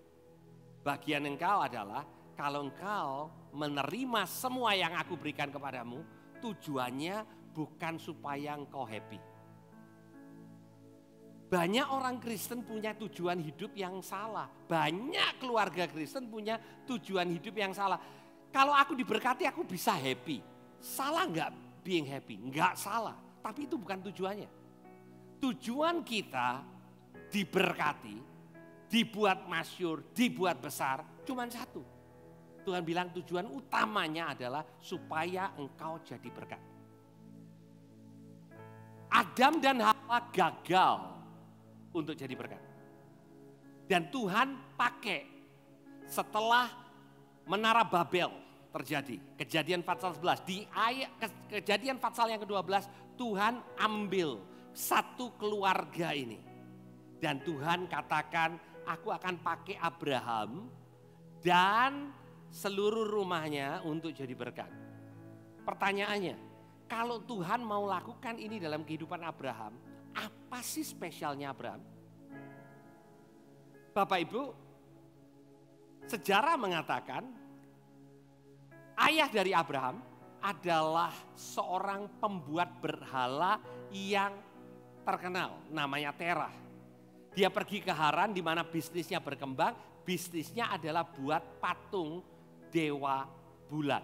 Bagian engkau adalah kalau engkau menerima semua yang aku berikan kepadamu, tujuannya bukan supaya engkau happy. Banyak orang Kristen punya tujuan hidup yang salah. Banyak keluarga Kristen punya tujuan hidup yang salah. Kalau aku diberkati aku bisa happy. Salah nggak being happy? Nggak salah. Tapi itu bukan tujuannya. Tujuan kita diberkati, dibuat masyhur, dibuat besar, cuma satu. Tuhan bilang tujuan utamanya adalah supaya engkau jadi berkat. Adam dan Hawa gagal untuk jadi berkat. Dan Tuhan pakai setelah Menara Babel terjadi. Kejadian pasal 11. Di ayat Kejadian pasal yang ke-12 Tuhan ambil satu keluarga ini. Dan Tuhan katakan aku akan pakai Abraham dan seluruh rumahnya untuk jadi berkat. Pertanyaannya, kalau Tuhan mau lakukan ini dalam kehidupan Abraham, apa sih spesialnya Abraham? Bapak Ibu, sejarah mengatakan ayah dari Abraham adalah seorang pembuat berhala yang terkenal, namanya Terah. Dia pergi ke Haran di mana bisnisnya berkembang, bisnisnya adalah buat patung dewa bulan.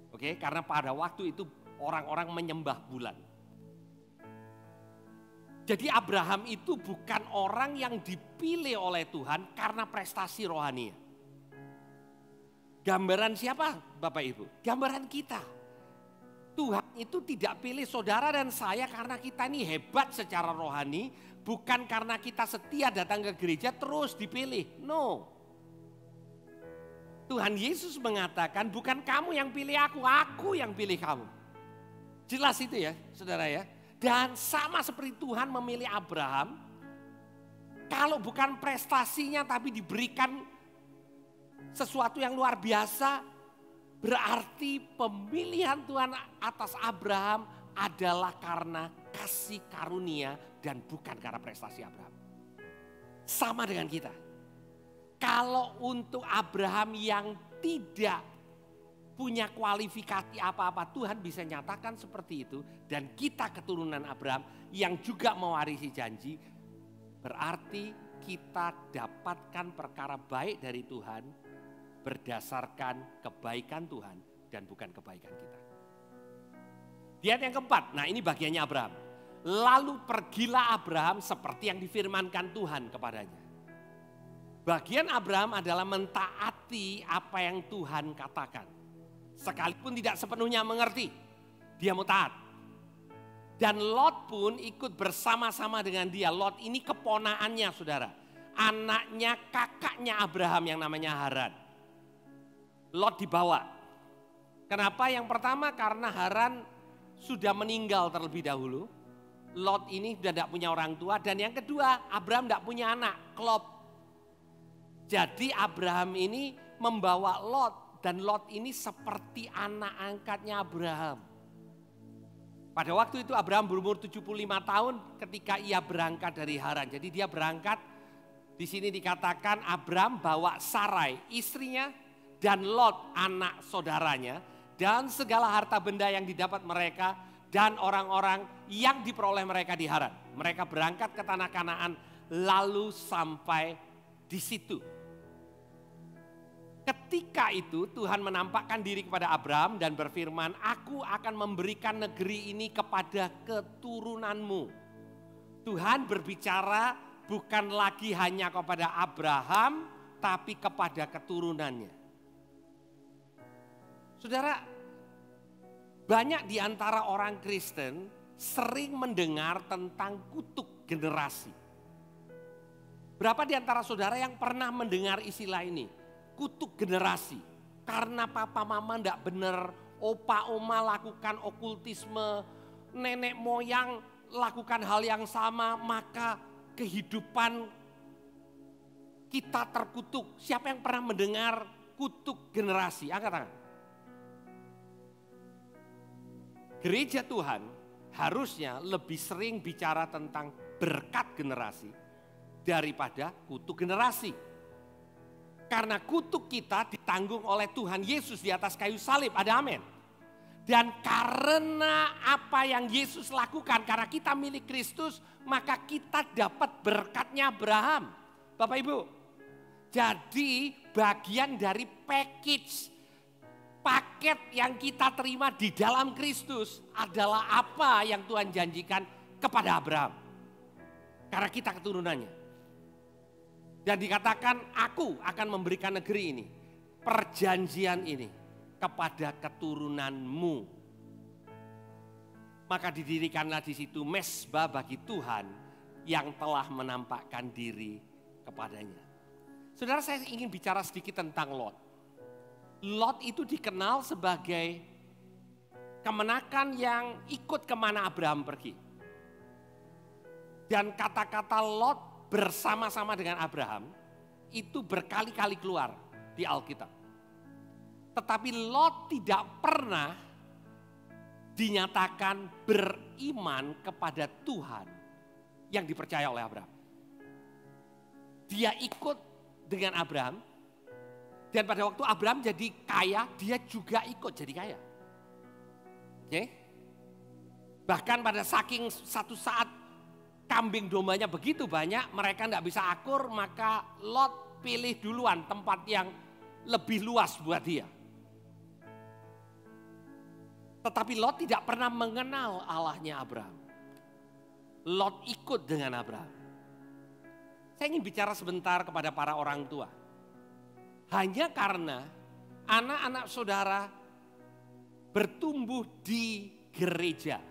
Oke, karena pada waktu itu orang-orang menyembah bulan. Jadi Abraham itu bukan orang yang dipilih oleh Tuhan karena prestasi rohani. Gambaran siapa Bapak Ibu? Gambaran kita. Tuhan itu tidak pilih saudara dan saya karena kita ini hebat secara rohani. Bukan karena kita setia datang ke gereja terus dipilih. No. Tuhan Yesus mengatakan bukan kamu yang pilih aku yang pilih kamu. Jelas itu ya saudara ya. Dan sama seperti Tuhan memilih Abraham, kalau bukan prestasinya tapi diberikan sesuatu yang luar biasa, berarti pemilihan Tuhan atas Abraham adalah karena kasih karunia dan bukan karena prestasi Abraham. Sama dengan kita. Kalau untuk Abraham yang tidak punya kualifikasi apa-apa, Tuhan bisa nyatakan seperti itu. Dan kita keturunan Abraham yang juga mewarisi janji, berarti kita dapatkan perkara baik dari Tuhan berdasarkan kebaikan Tuhan dan bukan kebaikan kita. Di ayat yang keempat, nah ini bagiannya Abraham. Lalu pergilah Abraham seperti yang difirmankan Tuhan kepadanya. Bagian Abraham adalah mentaati apa yang Tuhan katakan. Sekalipun tidak sepenuhnya mengerti, dia mau taat. Dan Lot pun ikut bersama-sama dengan dia. Lot ini keponaannya saudara. Anaknya kakaknya Abraham yang namanya Haran. Lot dibawa. Kenapa? Yang pertama karena Haran sudah meninggal terlebih dahulu. Lot ini sudah tidak punya orang tua. Dan yang kedua Abraham tidak punya anak, klop. Jadi Abraham ini membawa Lot. Dan Lot ini seperti anak angkatnya Abraham. Pada waktu itu Abraham berumur 75 tahun ketika ia berangkat dari Haran. Jadi dia berangkat, di sini dikatakan Abraham bawa Sarai istrinya dan Lot anak saudaranya. Dan segala harta benda yang didapat mereka dan orang-orang yang diperoleh mereka di Haran. Mereka berangkat ke tanah Kanaan lalu sampai di situ. Ketika itu Tuhan menampakkan diri kepada Abraham dan berfirman, aku akan memberikan negeri ini kepada keturunanmu. Tuhan berbicara bukan lagi hanya kepada Abraham, tapi kepada keturunannya. Saudara, banyak di antara orang Kristen sering mendengar tentang kutuk generasi. Berapa di antara saudara yang pernah mendengar istilah ini? Kutuk generasi. Karena papa mama enggak benar, opa oma lakukan okultisme, nenek moyang lakukan hal yang sama, maka kehidupan kita terkutuk. Siapa yang pernah mendengar kutuk generasi? Angkat tangan. Gereja Tuhan harusnya lebih sering bicara tentang berkat generasi daripada kutuk generasi. Karena kutuk kita ditanggung oleh Tuhan Yesus di atas kayu salib, ada amin. Dan karena apa yang Yesus lakukan, karena kita milik Kristus, maka kita dapat berkatnya Abraham. Bapak Ibu, jadi bagian dari paket yang kita terima di dalam Kristus adalah apa yang Tuhan janjikan kepada Abraham. Karena kita keturunannya. Dan dikatakan aku akan memberikan negeri ini, perjanjian ini kepada keturunanmu. Maka didirikanlah di situ mezbah bagi Tuhan yang telah menampakkan diri kepadanya. Saudara, saya ingin bicara sedikit tentang Lot. Lot itu dikenal sebagai kemenakan yang ikut kemana Abraham pergi. Dan kata-kata Lot bersama-sama dengan Abraham itu berkali-kali keluar di Alkitab. Tetapi Lot tidak pernah dinyatakan beriman kepada Tuhan yang dipercaya oleh Abraham. Dia ikut dengan Abraham. Dan pada waktu Abraham jadi kaya, dia juga ikut jadi kaya. Oke? Bahkan pada saking satu saat kambing dombanya begitu banyak, mereka tidak bisa akur, maka Lot pilih duluan tempat yang lebih luas buat dia. Tetapi Lot tidak pernah mengenal Allahnya Abraham. Lot ikut dengan Abraham. Saya ingin bicara sebentar kepada para orang tua. Hanya karena anak-anak saudara bertumbuh di gereja.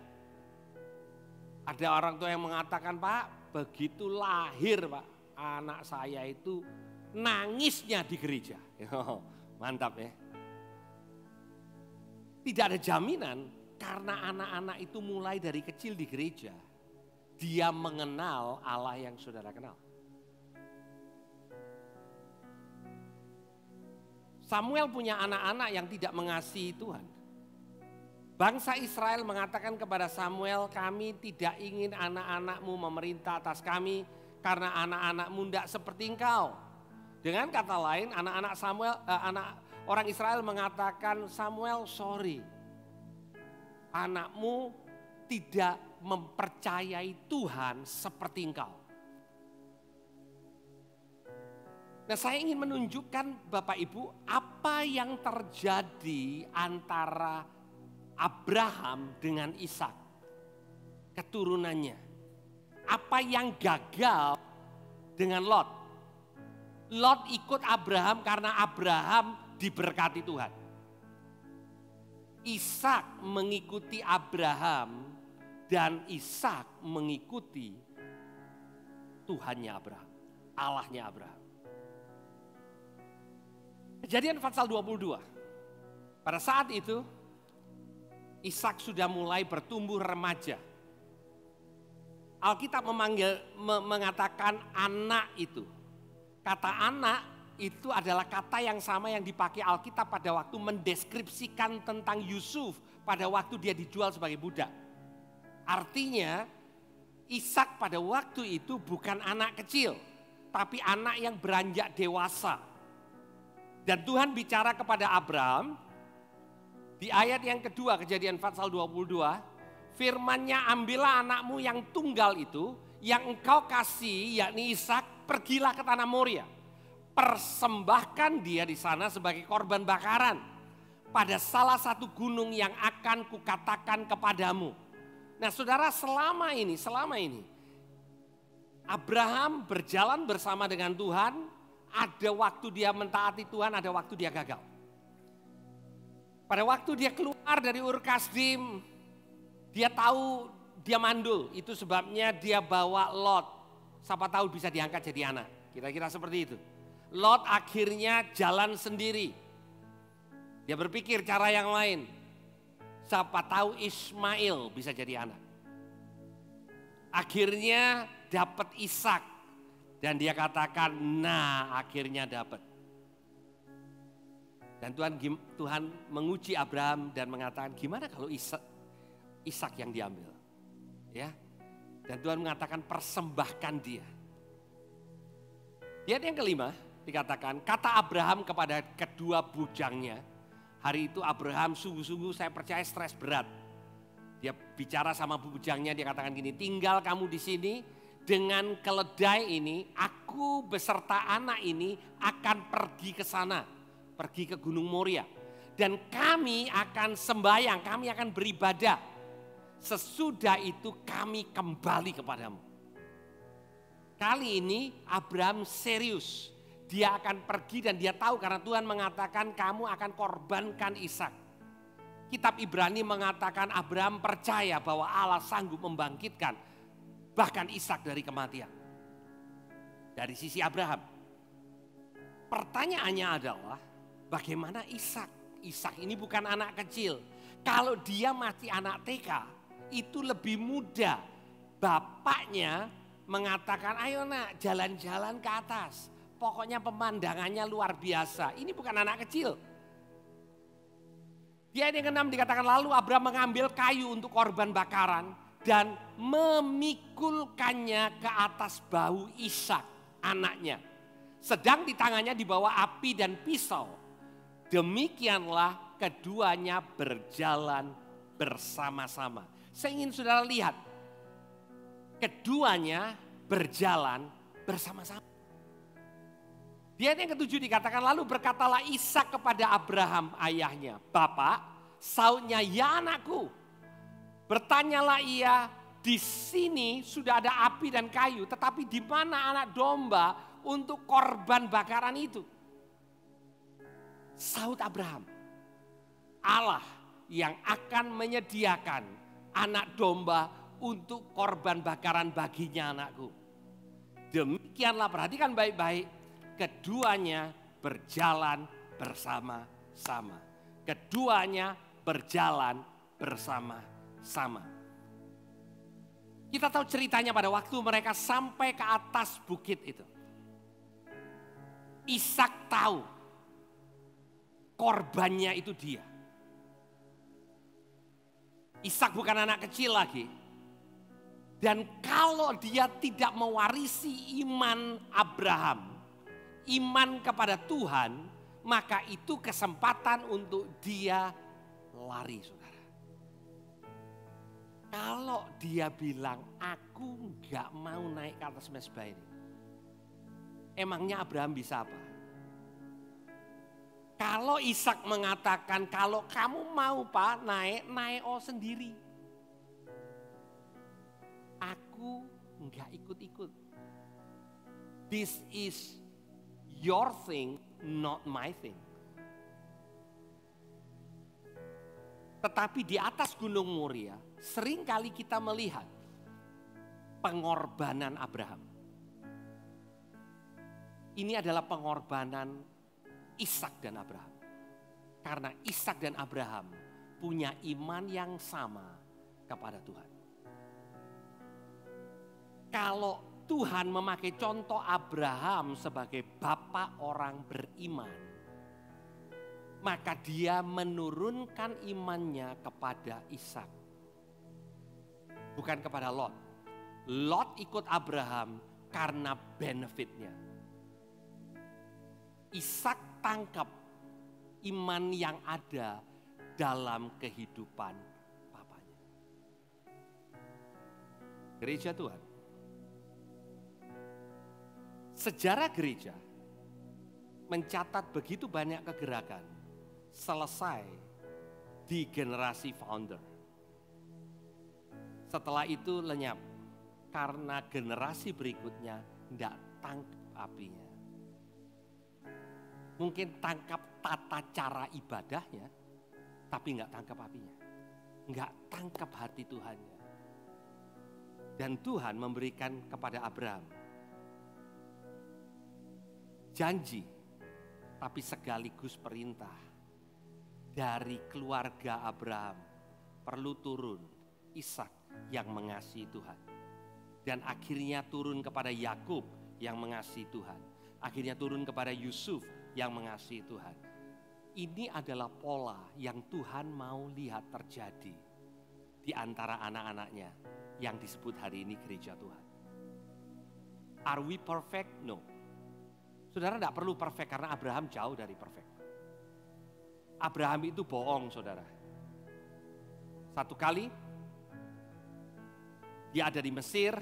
Ada orang tua yang mengatakan, Pak, begitu lahir Pak, anak saya itu nangisnya di gereja. Mantap ya. Tidak ada jaminan karena anak-anak itu mulai dari kecil di gereja. Dia mengenal Allah yang saudara kenal. Samuel punya anak-anak yang tidak mengasihi Tuhan. Bangsa Israel mengatakan kepada Samuel, kami tidak ingin anak-anakmu memerintah atas kami karena anak-anakmu tidak seperti engkau. Dengan kata lain, anak orang Israel mengatakan, Samuel sorry, anakmu tidak mempercayai Tuhan seperti engkau. Nah, saya ingin menunjukkan Bapak Ibu apa yang terjadi antara Abraham dengan Ishak, keturunannya. Apa yang gagal dengan Lot. Lot ikut Abraham karena Abraham diberkati Tuhan. Ishak mengikuti Abraham dan Ishak mengikuti Tuhannya Abraham, Allahnya Abraham. Kejadian pasal 22. Pada saat itu Ishak sudah mulai bertumbuh remaja. Alkitab mengatakan anak itu. Kata anak itu adalah kata yang sama yang dipakai Alkitab pada waktu mendeskripsikan tentang Yusuf pada waktu dia dijual sebagai budak. Artinya Ishak pada waktu itu bukan anak kecil, tapi anak yang beranjak dewasa. Dan Tuhan bicara kepada Abraham di ayat yang kedua Kejadian pasal 22, firman-Nya, ambillah anakmu yang tunggal itu, yang engkau kasih, yakni Ishak, pergilah ke tanah Moria. Persembahkan dia di sana sebagai korban bakaran pada salah satu gunung yang akan kukatakan kepadamu. Nah saudara, selama ini Abraham berjalan bersama dengan Tuhan. Ada waktu dia mentaati Tuhan, ada waktu dia gagal. Pada waktu dia keluar dari Ur Kasdim, dia tahu dia mandul. Itu sebabnya dia bawa Lot. Siapa tahu bisa diangkat jadi anak. Kira-kira seperti itu. Lot akhirnya jalan sendiri. Dia berpikir cara yang lain. Siapa tahu Ismail bisa jadi anak. Akhirnya dapat Ishak. Dan dia katakan, nah akhirnya dapat. Dan Tuhan menguji Abraham dan mengatakan, gimana kalau Ishak yang diambil? Ya. Dan Tuhan mengatakan, persembahkan dia. Ayat yang kelima dikatakan, kata Abraham kepada kedua bujangnya. Hari itu Abraham sungguh-sungguh saya percaya stres berat. Dia bicara sama bujangnya, dia katakan gini, tinggal kamu di sini dengan keledai ini, aku beserta anak ini akan pergi ke sana, pergi ke Gunung Moria. Dan kami akan sembahyang, kami akan beribadah. Sesudah itu kami kembali kepadamu. Kali ini Abraham serius. Dia akan pergi dan dia tahu karena Tuhan mengatakan kamu akan korbankan Ishak. Kitab Ibrani mengatakan Abraham percaya bahwa Allah sanggup membangkitkan bahkan Ishak dari kematian. Dari sisi Abraham. Pertanyaannya adalah bagaimana Ishak? Ishak ini bukan anak kecil. Kalau dia masih anak TK itu lebih muda. Bapaknya mengatakan ayo nak jalan-jalan ke atas. Pokoknya pemandangannya luar biasa. Ini bukan anak kecil. Di ayat yang ke-6 dikatakan lalu Abraham mengambil kayu untuk korban bakaran. Dan memikulkannya ke atas bahu Ishak anaknya. Sedang di tangannya dibawa api dan pisau. Demikianlah keduanya berjalan bersama-sama. Saya ingin saudara lihat. Keduanya berjalan bersama-sama. Di ayat yang ke-7 dikatakan lalu berkatalah Ishak kepada Abraham ayahnya. Bapak, sautnya ya anakku. Bertanyalah ia, di sini sudah ada api dan kayu. Tetapi di mana anak domba untuk korban bakaran itu? Saut Abraham. Allah yang akan menyediakan anak domba untuk korban bakaran baginya anakku. Demikianlah perhatikan baik-baik. Keduanya berjalan bersama-sama. Keduanya berjalan bersama-sama. Kita tahu ceritanya pada waktu mereka sampai ke atas bukit itu. Ishak tahu korbannya itu dia. Ishak bukan anak kecil lagi. Dan kalau dia tidak mewarisi iman Abraham, iman kepada Tuhan, maka itu kesempatan untuk dia lari, saudara. Kalau dia bilang, aku gak mau naik ke atas mezbah ini. Emangnya Abraham bisa apa? Kalau Ishak mengatakan, kalau kamu mau Pak naik sendiri. Aku gak ikut-ikut. This is your thing, not my thing. Tetapi di atas Gunung Moria, seringkali kita melihat pengorbanan Abraham. Ini adalah pengorbanan Ishak dan Abraham. Karena Ishak dan Abraham punya iman yang sama kepada Tuhan. Kalau Tuhan memakai contoh Abraham sebagai bapak orang beriman, maka dia menurunkan imannya kepada Ishak. Bukan kepada Lot. Lot ikut Abraham karena benefitnya. Ishak tangkap iman yang ada dalam kehidupan papanya. Gereja Tuhan. Sejarah gereja mencatat begitu banyak kegerakan selesai di generasi founder. Setelah itu lenyap karena generasi berikutnya tidak tangkap apinya. Mungkin tangkap tata cara ibadahnya, tapi nggak tangkap apinya. Nggak tangkap hati Tuhannya. Dan Tuhan memberikan kepada Abraham janji, tapi sekaligus perintah. Dari keluarga Abraham perlu turun Ishak yang mengasihi Tuhan. Dan akhirnya turun kepada Yakub yang mengasihi Tuhan. Akhirnya turun kepada Yusuf yang mengasihi Tuhan. Ini adalah pola yang Tuhan mau lihat terjadi di antara anak-anaknya yang disebut hari ini gereja Tuhan. Are we perfect? No. Saudara tidak perlu perfect karena Abraham jauh dari perfect. Abraham itu bohong, saudara. Satu kali dia ada di Mesir,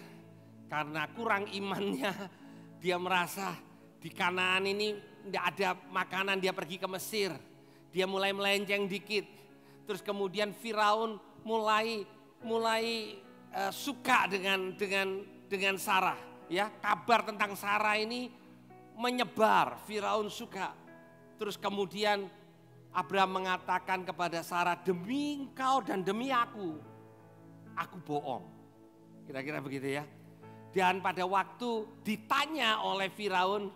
karena kurang imannya dia merasa di Kanaan ini tidak ada makanan, dia pergi ke Mesir. Dia mulai melenceng dikit. Terus kemudian Firaun mulai suka dengan Sarah. Ya, kabar tentang Sarah ini menyebar, Firaun suka. Terus kemudian Abraham mengatakan kepada Sarah, demi engkau dan demi aku bohong. Kira-kira begitu ya. Dan pada waktu ditanya oleh Firaun,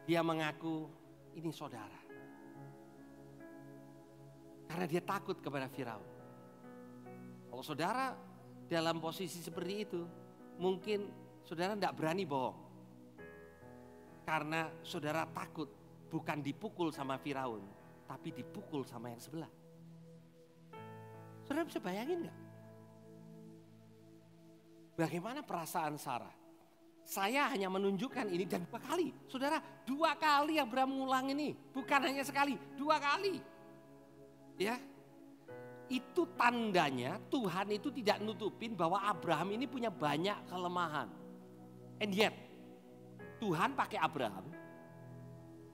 dia mengaku ini saudara. Karena dia takut kepada Firaun. Kalau saudara dalam posisi seperti itu, mungkin saudara tidak berani bohong. Karena saudara takut bukan dipukul sama Firaun, tapi dipukul sama yang sebelah. Saudara bisa bayangin gak? Bagaimana perasaan Sarah? Saya hanya menunjukkan ini dan 2 kali. Saudara, 2 kali Abraham mengulang ini. Bukan hanya sekali, 2 kali. Ya, itu tandanya Tuhan itu tidak nutupin bahwa Abraham ini punya banyak kelemahan. And yet, Tuhan pakai Abraham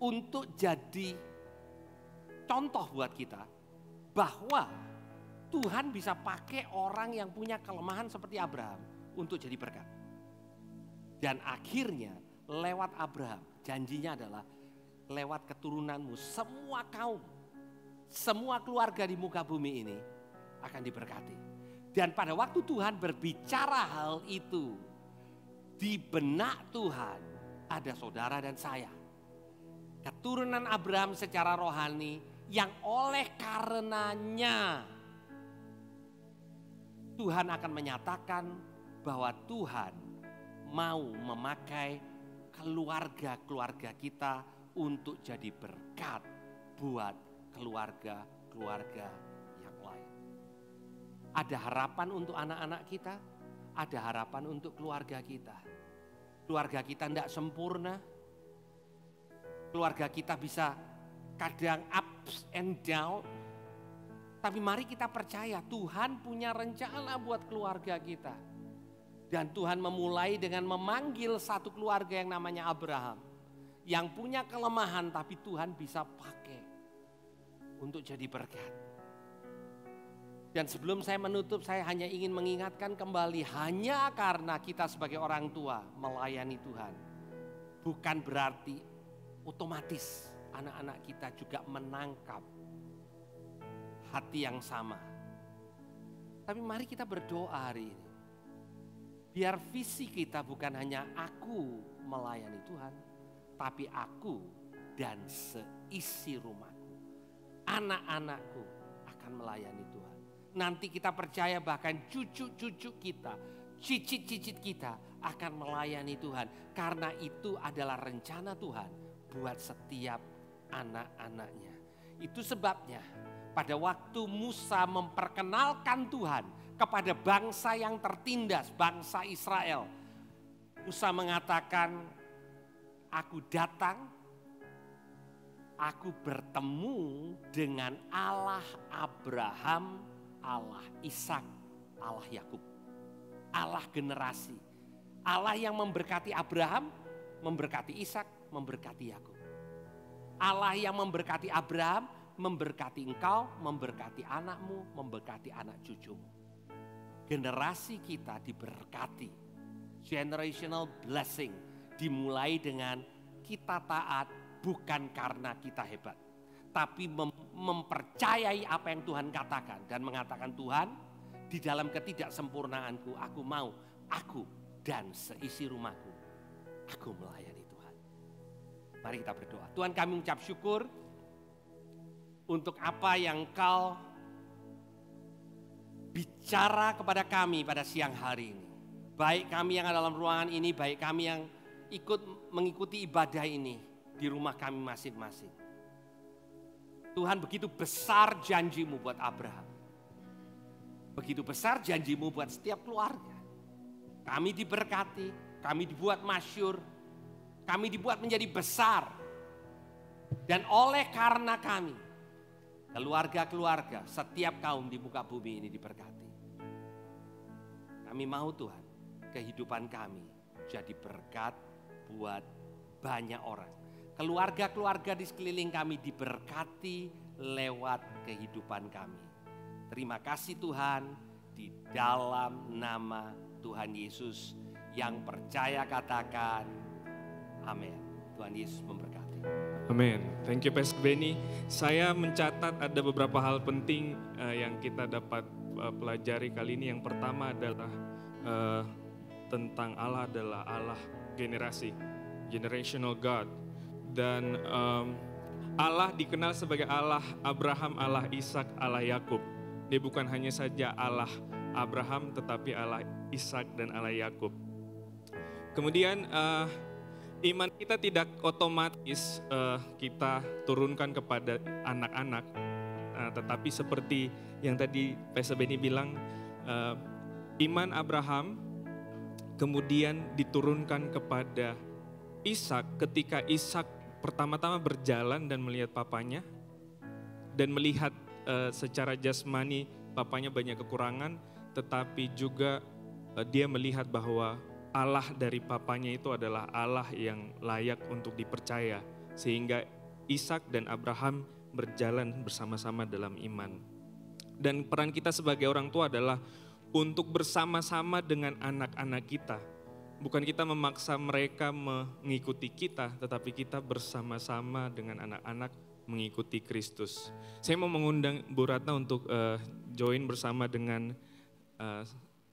untuk jadi contoh buat kita bahwa Tuhan bisa pakai orang yang punya kelemahan seperti Abraham untuk jadi berkat. Dan akhirnya lewat Abraham, janjinya adalah lewat keturunanmu semua kaum, semua keluarga di muka bumi ini akan diberkati. Dan pada waktu Tuhan berbicara hal itu, di benak Tuhan ada saudara dan saya. Keturunan Abraham secara rohani yang oleh karenanya Tuhan akan menyatakan bahwa Tuhan mau memakai keluarga-keluarga kita untuk jadi berkat buat keluarga-keluarga yang lain. Ada harapan untuk anak-anak kita, ada harapan untuk keluarga kita. Keluarga kita tidak sempurna, keluarga kita bisa kadang ups and down. Tapi mari kita percaya Tuhan punya rencana buat keluarga kita. Dan Tuhan memulai dengan memanggil satu keluarga yang namanya Abraham. Yang punya kelemahan tapi Tuhan bisa pakai untuk jadi berkat. Dan sebelum saya menutup, saya hanya ingin mengingatkan kembali, hanya karena kita sebagai orang tua melayani Tuhan, bukan berarti otomatis anak-anak kita juga menangkap hati yang sama. Tapi mari kita berdoa hari ini. Biar visi kita bukan hanya aku melayani Tuhan, tapi aku dan seisi rumahku, anak-anakku akan melayani Tuhan. Nanti kita percaya bahkan cucu-cucu kita, cicit-cicit kita akan melayani Tuhan. Karena itu adalah rencana Tuhan buat setiap anak-anaknya. Itu sebabnya pada waktu Musa memperkenalkan Tuhan kepada bangsa yang tertindas, bangsa Israel. Musa mengatakan, aku datang, aku bertemu dengan Allah Abraham, Allah Ishak, Allah Yakub, Allah generasi. Allah yang memberkati Abraham, memberkati Ishak, memberkati Yakub. Allah yang memberkati Abraham, memberkati engkau, memberkati anakmu, memberkati anak cucumu. Generasi kita diberkati. Generational blessing dimulai dengan kita taat bukan karena kita hebat, tapi mempercayai apa yang Tuhan katakan dan mengatakan, Tuhan, di dalam ketidaksempurnaanku aku mau, aku dan seisi rumahku, aku melayani Tuhan. Mari kita berdoa. Tuhan, kami mengucap syukur untuk apa yang Engkau bicara kepada kami pada siang hari ini. Baik kami yang ada dalam ruangan ini, baik kami yang ikut mengikuti ibadah ini di rumah kami masing-masing. Tuhan, begitu besar janji-Mu buat Abraham. Begitu besar janji-Mu buat setiap keluarga. Kami diberkati, kami dibuat masyhur, kami dibuat menjadi besar. Dan oleh karena kami, keluarga-keluarga, setiap kaum di muka bumi ini diberkati. Kami mau Tuhan, kehidupan kami jadi berkat buat banyak orang. Keluarga-keluarga di sekeliling kami diberkati lewat kehidupan kami. Terima kasih Tuhan, di dalam nama Tuhan Yesus yang percaya katakan amin. Tuhan Yesus memberkati. Amin. Thank you Pastor Benny. Saya mencatat ada beberapa hal penting yang kita dapat pelajari kali ini. Yang pertama adalah tentang Allah adalah Allah generasi, generational God. Dan Allah dikenal sebagai Allah Abraham, Allah Ishak, Allah Yakub. Dia bukan hanya saja Allah Abraham tetapi Allah Ishak dan Allah Yakub. Kemudian iman kita tidak otomatis kita turunkan kepada anak-anak. Tetapi seperti yang tadi Pastor Benny bilang, iman Abraham kemudian diturunkan kepada Ishak ketika Ishak pertama-tama berjalan dan melihat papanya dan melihat secara jasmani papanya banyak kekurangan, tetapi juga dia melihat bahwa Allah dari papanya itu adalah Allah yang layak untuk dipercaya, sehingga Ishak dan Abraham berjalan bersama-sama dalam iman. Dan peran kita sebagai orang tua adalah untuk bersama-sama dengan anak-anak kita. Bukan kita memaksa mereka mengikuti kita, tetapi kita bersama-sama dengan anak-anak mengikuti Kristus. Saya mau mengundang Bu Ratna untuk join bersama dengan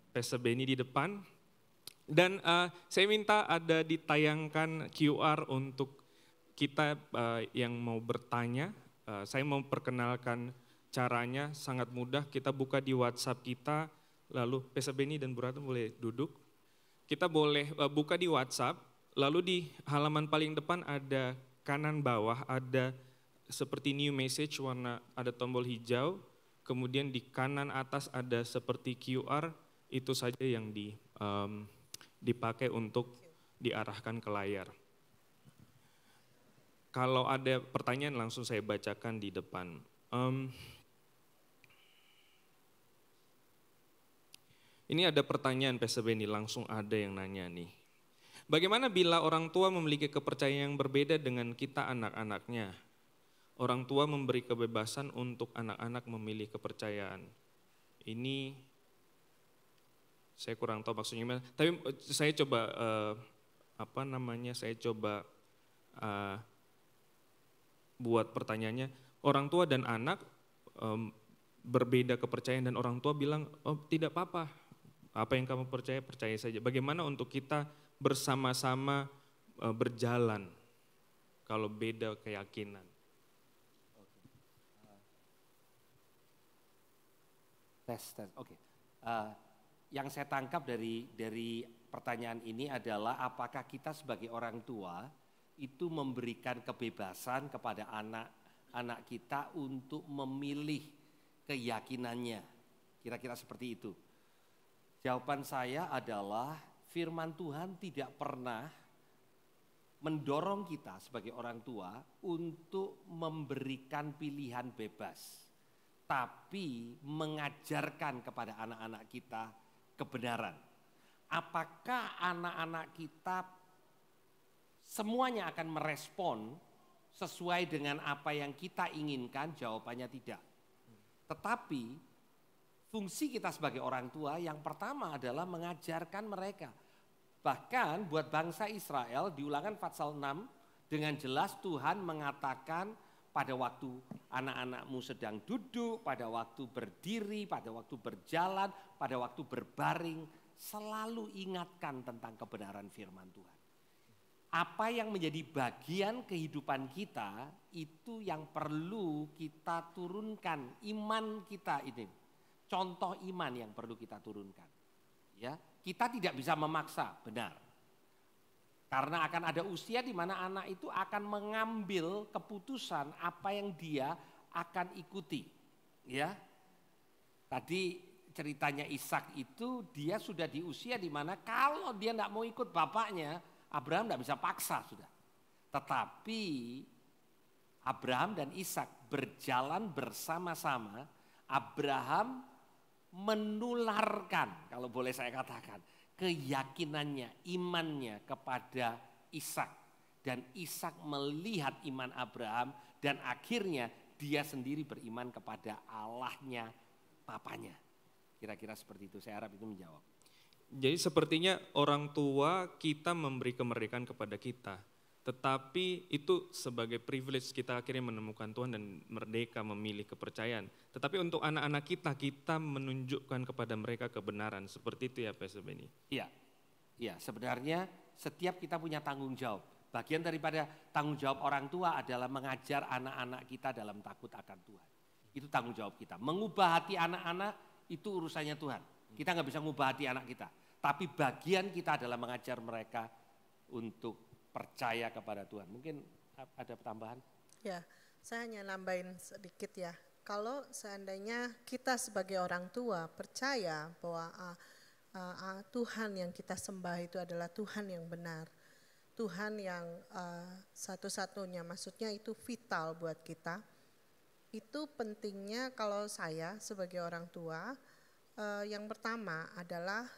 Pastor Benny di depan. Dan saya minta ada ditayangkan QR untuk kita yang mau bertanya. Saya mau perkenalkan caranya, sangat mudah. Kita buka di WhatsApp kita, lalu Pastor Benny dan Bu Ratna boleh duduk. Kita boleh buka di WhatsApp, lalu di halaman paling depan ada kanan bawah, ada seperti new message warna, ada tombol hijau, kemudian di kanan atas ada seperti QR, itu saja yang dipakai untuk diarahkan ke layar. Kalau ada pertanyaan langsung saya bacakan di depan. Ini ada pertanyaan Pastor Benny, langsung ada yang nanya nih. Bagaimana bila orang tua memiliki kepercayaan yang berbeda dengan kita anak-anaknya? Orang tua memberi kebebasan untuk anak-anak memilih kepercayaan. Ini saya kurang tahu maksudnya gimana. Tapi saya coba buat pertanyaannya. Orang tua dan anak berbeda kepercayaan dan orang tua bilang, oh tidak apa-apa. Apa yang kamu percaya, percaya saja. Bagaimana untuk kita bersama-sama berjalan kalau beda keyakinan? Oke. Yang saya tangkap dari pertanyaan ini adalah apakah kita sebagai orang tua itu memberikan kebebasan kepada anak-anak kita untuk memilih keyakinannya. Kira-kira seperti itu. Jawaban saya adalah firman Tuhan tidak pernah mendorong kita sebagai orang tua untuk memberikan pilihan bebas. Tapi mengajarkan kepada anak-anak kita kebenaran. Apakah anak-anak kita semuanya akan merespon sesuai dengan apa yang kita inginkan? Jawabannya tidak. Tetapi fungsi kita sebagai orang tua yang pertama adalah mengajarkan mereka. Bahkan buat bangsa Israel di Ulangan pasal 6 dengan jelas Tuhan mengatakan pada waktu anak-anakmu sedang duduk, pada waktu berdiri, pada waktu berjalan, pada waktu berbaring, selalu ingatkan tentang kebenaran firman Tuhan. Apa yang menjadi bagian kehidupan kita itu yang perlu kita turunkan, iman kita ini. Contoh iman yang perlu kita turunkan. Ya, kita tidak bisa memaksa, benar. Karena akan ada usia di mana anak itu akan mengambil keputusan apa yang dia akan ikuti. Ya, tadi ceritanya Ishak itu dia sudah di usia di mana kalau dia tidak mau ikut bapaknya, Abraham tidak bisa paksa sudah. Tetapi Abraham dan Ishak berjalan bersama-sama. Abraham menularkan, kalau boleh saya katakan, keyakinannya, imannya kepada Ishak. Dan Ishak melihat iman Abraham dan akhirnya dia sendiri beriman kepada Allahnya papanya. Kira-kira seperti itu, saya harap itu menjawab. Jadi sepertinya orang tua kita memberi kemerdekaan kepada kita. Tetapi itu sebagai privilege kita akhirnya menemukan Tuhan dan merdeka memilih kepercayaan. Tetapi untuk anak-anak kita menunjukkan kepada mereka kebenaran. Seperti itu ya Pastor Benny? Iya, sebenarnya setiap kita punya tanggung jawab. Bagian daripada tanggung jawab orang tua adalah mengajar anak-anak kita dalam takut akan Tuhan. Itu tanggung jawab kita. Mengubah hati anak-anak itu urusannya Tuhan. Kita nggak bisa mengubah hati anak kita. Tapi bagian kita adalah mengajar mereka untuk percaya kepada Tuhan. Mungkin ada tambahan? Ya, saya hanya nambahin sedikit ya. Kalau seandainya kita sebagai orang tua percaya bahwa Tuhan yang kita sembah itu adalah Tuhan yang benar. Tuhan yang satu-satunya, maksudnya itu vital buat kita. Itu pentingnya kalau saya sebagai orang tua, yang pertama adalah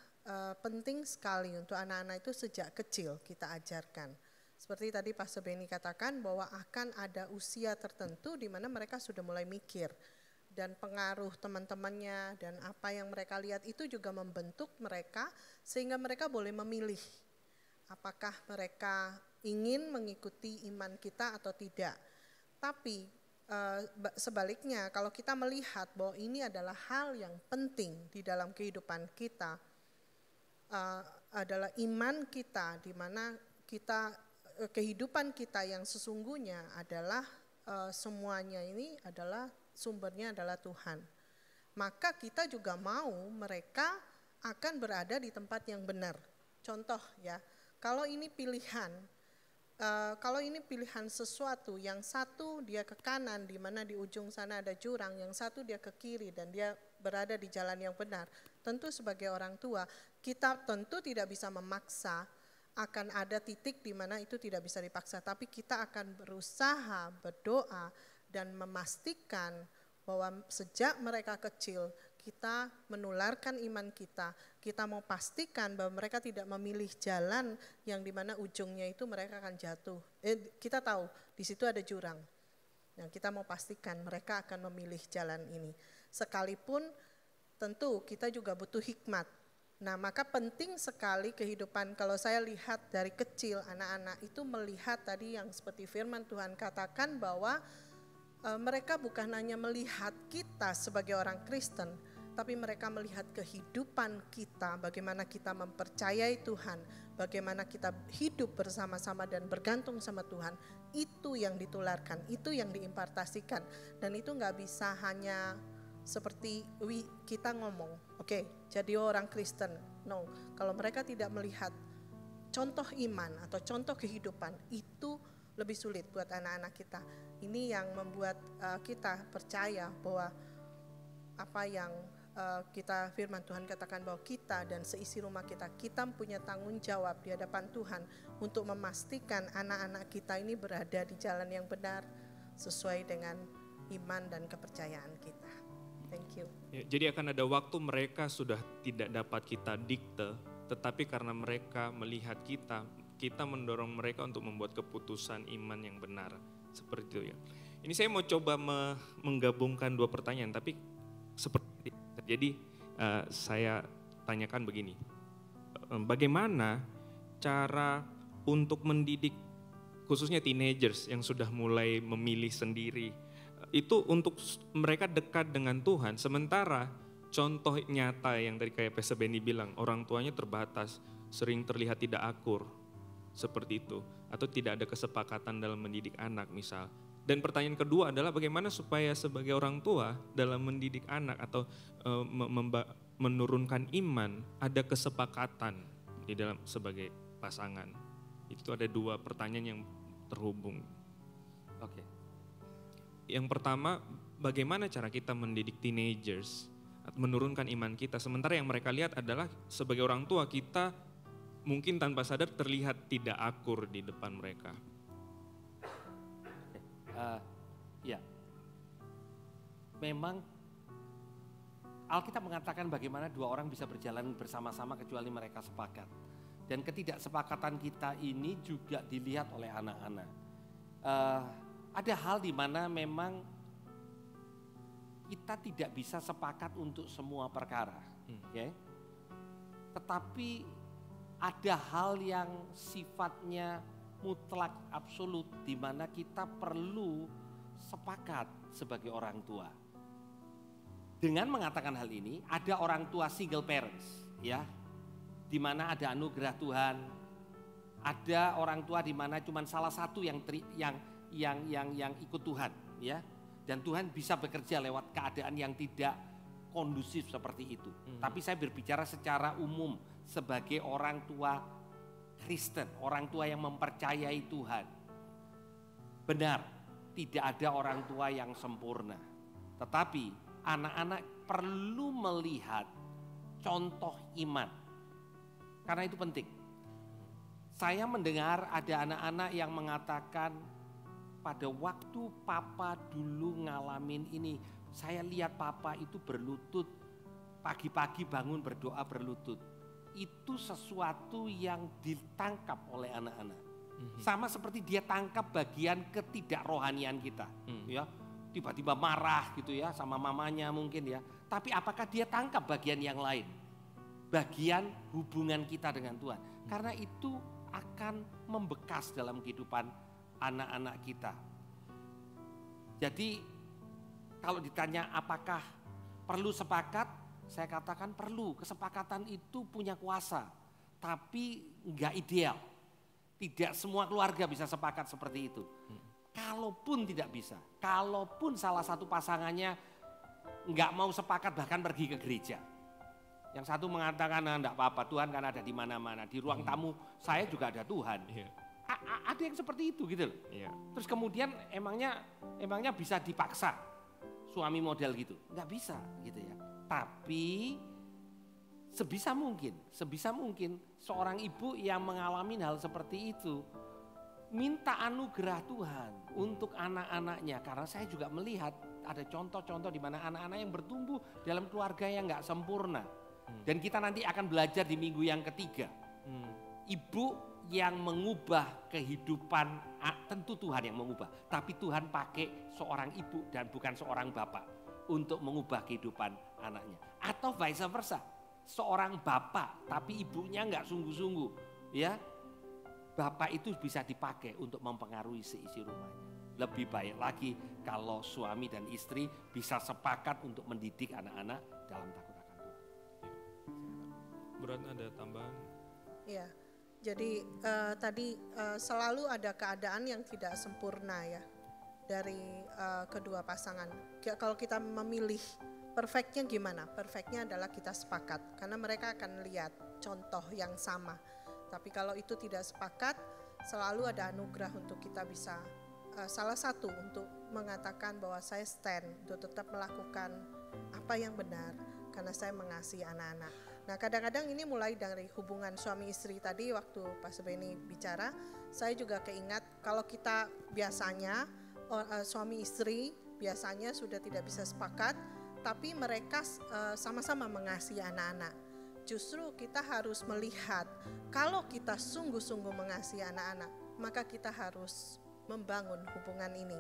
penting sekali untuk anak-anak itu sejak kecil kita ajarkan. Seperti tadi Pastor Benny katakan bahwa akan ada usia tertentu di mana mereka sudah mulai mikir. Dan pengaruh teman-temannya dan apa yang mereka lihat itu juga membentuk mereka sehingga mereka boleh memilih. Apakah mereka ingin mengikuti iman kita atau tidak. Tapi sebaliknya kalau kita melihat bahwa ini adalah hal yang penting di dalam kehidupan kita, adalah iman kita di mana kita kehidupan kita yang sesungguhnya adalah semuanya ini adalah sumbernya adalah Tuhan. Maka kita juga mau mereka akan berada di tempat yang benar. Contoh ya, kalau ini pilihan sesuatu, yang satu dia ke kanan di mana di ujung sana ada jurang, yang satu dia ke kiri dan dia berada di jalan yang benar. Tentu sebagai orang tua, kita tentu tidak bisa memaksa, akan ada titik di mana itu tidak bisa dipaksa, tapi kita akan berusaha, berdoa dan memastikan bahwa sejak mereka kecil kita menularkan iman kita. Kita mau pastikan bahwa mereka tidak memilih jalan yang dimana ujungnya itu mereka akan jatuh. Kita tahu di situ ada jurang. Yang kita mau pastikan mereka akan memilih jalan ini. Sekalipun tentu kita juga butuh hikmat. Nah, maka penting sekali kehidupan, kalau saya lihat dari kecil anak-anak itu melihat tadi yang seperti firman Tuhan katakan bahwa mereka bukan hanya melihat kita sebagai orang Kristen, tapi mereka melihat kehidupan kita, bagaimana kita mempercayai Tuhan, bagaimana kita hidup bersama-sama dan bergantung sama Tuhan. Itu yang ditularkan, itu yang diimpartasikan. Dan itu gak bisa hanya seperti kita ngomong, oke, jadi orang Kristen. No, kalau mereka tidak melihat contoh iman atau contoh kehidupan, itu lebih sulit buat anak-anak kita. Ini yang membuat kita percaya bahwa apa yang kita firman Tuhan katakan bahwa kita dan seisi rumah kita punya tanggung jawab di hadapan Tuhan untuk memastikan anak-anak kita ini berada di jalan yang benar sesuai dengan iman dan kepercayaan kita. Thank you. Ya, jadi akan ada waktu mereka sudah tidak dapat kita dikte, tetapi karena mereka melihat kita mendorong mereka untuk membuat keputusan iman yang benar. Seperti itu ya. Ini saya mau coba menggabungkan dua pertanyaan, tapi seperti jadi saya tanyakan begini. Bagaimana cara untuk mendidik khususnya teenagers yang sudah mulai memilih sendiri, itu untuk mereka dekat dengan Tuhan. Sementara contoh nyata yang tadi kayak Pastor Benny bilang, orang tuanya terbatas, sering terlihat tidak akur, seperti itu. Atau tidak ada kesepakatan dalam mendidik anak misal. Dan pertanyaan kedua adalah bagaimana supaya sebagai orang tua dalam mendidik anak atau menurunkan iman, ada kesepakatan di dalam sebagai pasangan. Itu ada dua pertanyaan yang terhubung. Oke. Yang pertama, bagaimana cara kita mendidik teenagers, menurunkan iman kita, sementara yang mereka lihat adalah sebagai orang tua kita mungkin tanpa sadar terlihat tidak akur di depan mereka. Ya, memang Alkitab mengatakan bagaimana dua orang bisa berjalan bersama-sama kecuali mereka sepakat. Dan ketidaksepakatan kita ini juga dilihat oleh anak-anak. Ada hal di mana memang kita tidak bisa sepakat untuk semua perkara, okay? Tetapi ada hal yang sifatnya mutlak absolut di mana kita perlu sepakat sebagai orang tua. Dengan mengatakan hal ini, ada orang tua single parents, ya, di mana ada anugerah Tuhan. Ada orang tua di mana cuma salah satu yang ikut Tuhan, ya. Dan Tuhan bisa bekerja lewat keadaan yang tidak kondusif seperti itu. Tapi saya berbicara secara umum sebagai orang tua Kristen, orang tua yang mempercayai Tuhan. Benar, tidak ada orang tua yang sempurna. Tetapi anak-anak perlu melihat contoh iman. Karena itu penting. Saya mendengar ada anak-anak yang mengatakan, pada waktu papa dulu ngalamin ini, saya lihat papa itu berlutut, pagi-pagi bangun berdoa berlutut. Itu sesuatu yang ditangkap oleh anak-anak. Sama seperti dia tangkap bagian ketidakrohanian kita. Ya, tiba-tiba marah gitu ya sama mamanya mungkin ya. Tapi apakah dia tangkap bagian yang lain? Bagian hubungan kita dengan Tuhan. Karena itu akan membekas dalam kehidupan anak-anak kita. Jadi kalau ditanya apakah perlu sepakat, saya katakan perlu. Kesepakatan itu punya kuasa, tapi enggak ideal. Tidak semua keluarga bisa sepakat seperti itu. Kalaupun tidak bisa, kalaupun salah satu pasangannya enggak mau sepakat bahkan pergi ke gereja. Yang satu mengatakan enggak apa-apa, Tuhan kan ada di mana-mana. Di ruang tamu saya juga ada Tuhan. Ada yang seperti itu gitu loh. Terus kemudian emangnya bisa dipaksa suami model gitu? Enggak bisa gitu ya. Tapi sebisa mungkin seorang ibu yang mengalami hal seperti itu minta anugerah Tuhan untuk anak-anaknya. Karena saya juga melihat ada contoh-contoh di mana anak-anak yang bertumbuh dalam keluarga yang nggak sempurna. Dan kita nanti akan belajar di minggu yang ketiga. Ibu yang mengubah kehidupan, tentu Tuhan yang mengubah. Tapi Tuhan pakai seorang ibu dan bukan seorang bapak untuk mengubah kehidupan anaknya. Atau vice versa, seorang bapak tapi ibunya nggak sungguh-sungguh, ya. Bapak itu bisa dipakai untuk mempengaruhi seisi rumahnya. Lebih baik lagi kalau suami dan istri bisa sepakat untuk mendidik anak-anak dalam takut akan Tuhan. Berat ada tambahan? Iya, jadi tadi selalu ada keadaan yang tidak sempurna ya dari kedua pasangan. Kalau kita memilih perfectnya gimana? Perfectnya adalah kita sepakat karena mereka akan lihat contoh yang sama. Tapi kalau itu tidak sepakat, selalu ada anugerah untuk kita bisa salah satu untuk mengatakan bahwa saya stand untuk tetap melakukan apa yang benar karena saya mengasihi anak-anak. Nah kadang-kadang ini mulai dari hubungan suami istri tadi waktu Pastor Benny bicara, saya juga keingat kalau kita biasanya suami istri biasanya sudah tidak bisa sepakat, tapi mereka sama-sama mengasihi anak-anak. Justru kita harus melihat kalau kita sungguh-sungguh mengasihi anak-anak, maka kita harus membangun hubungan ini.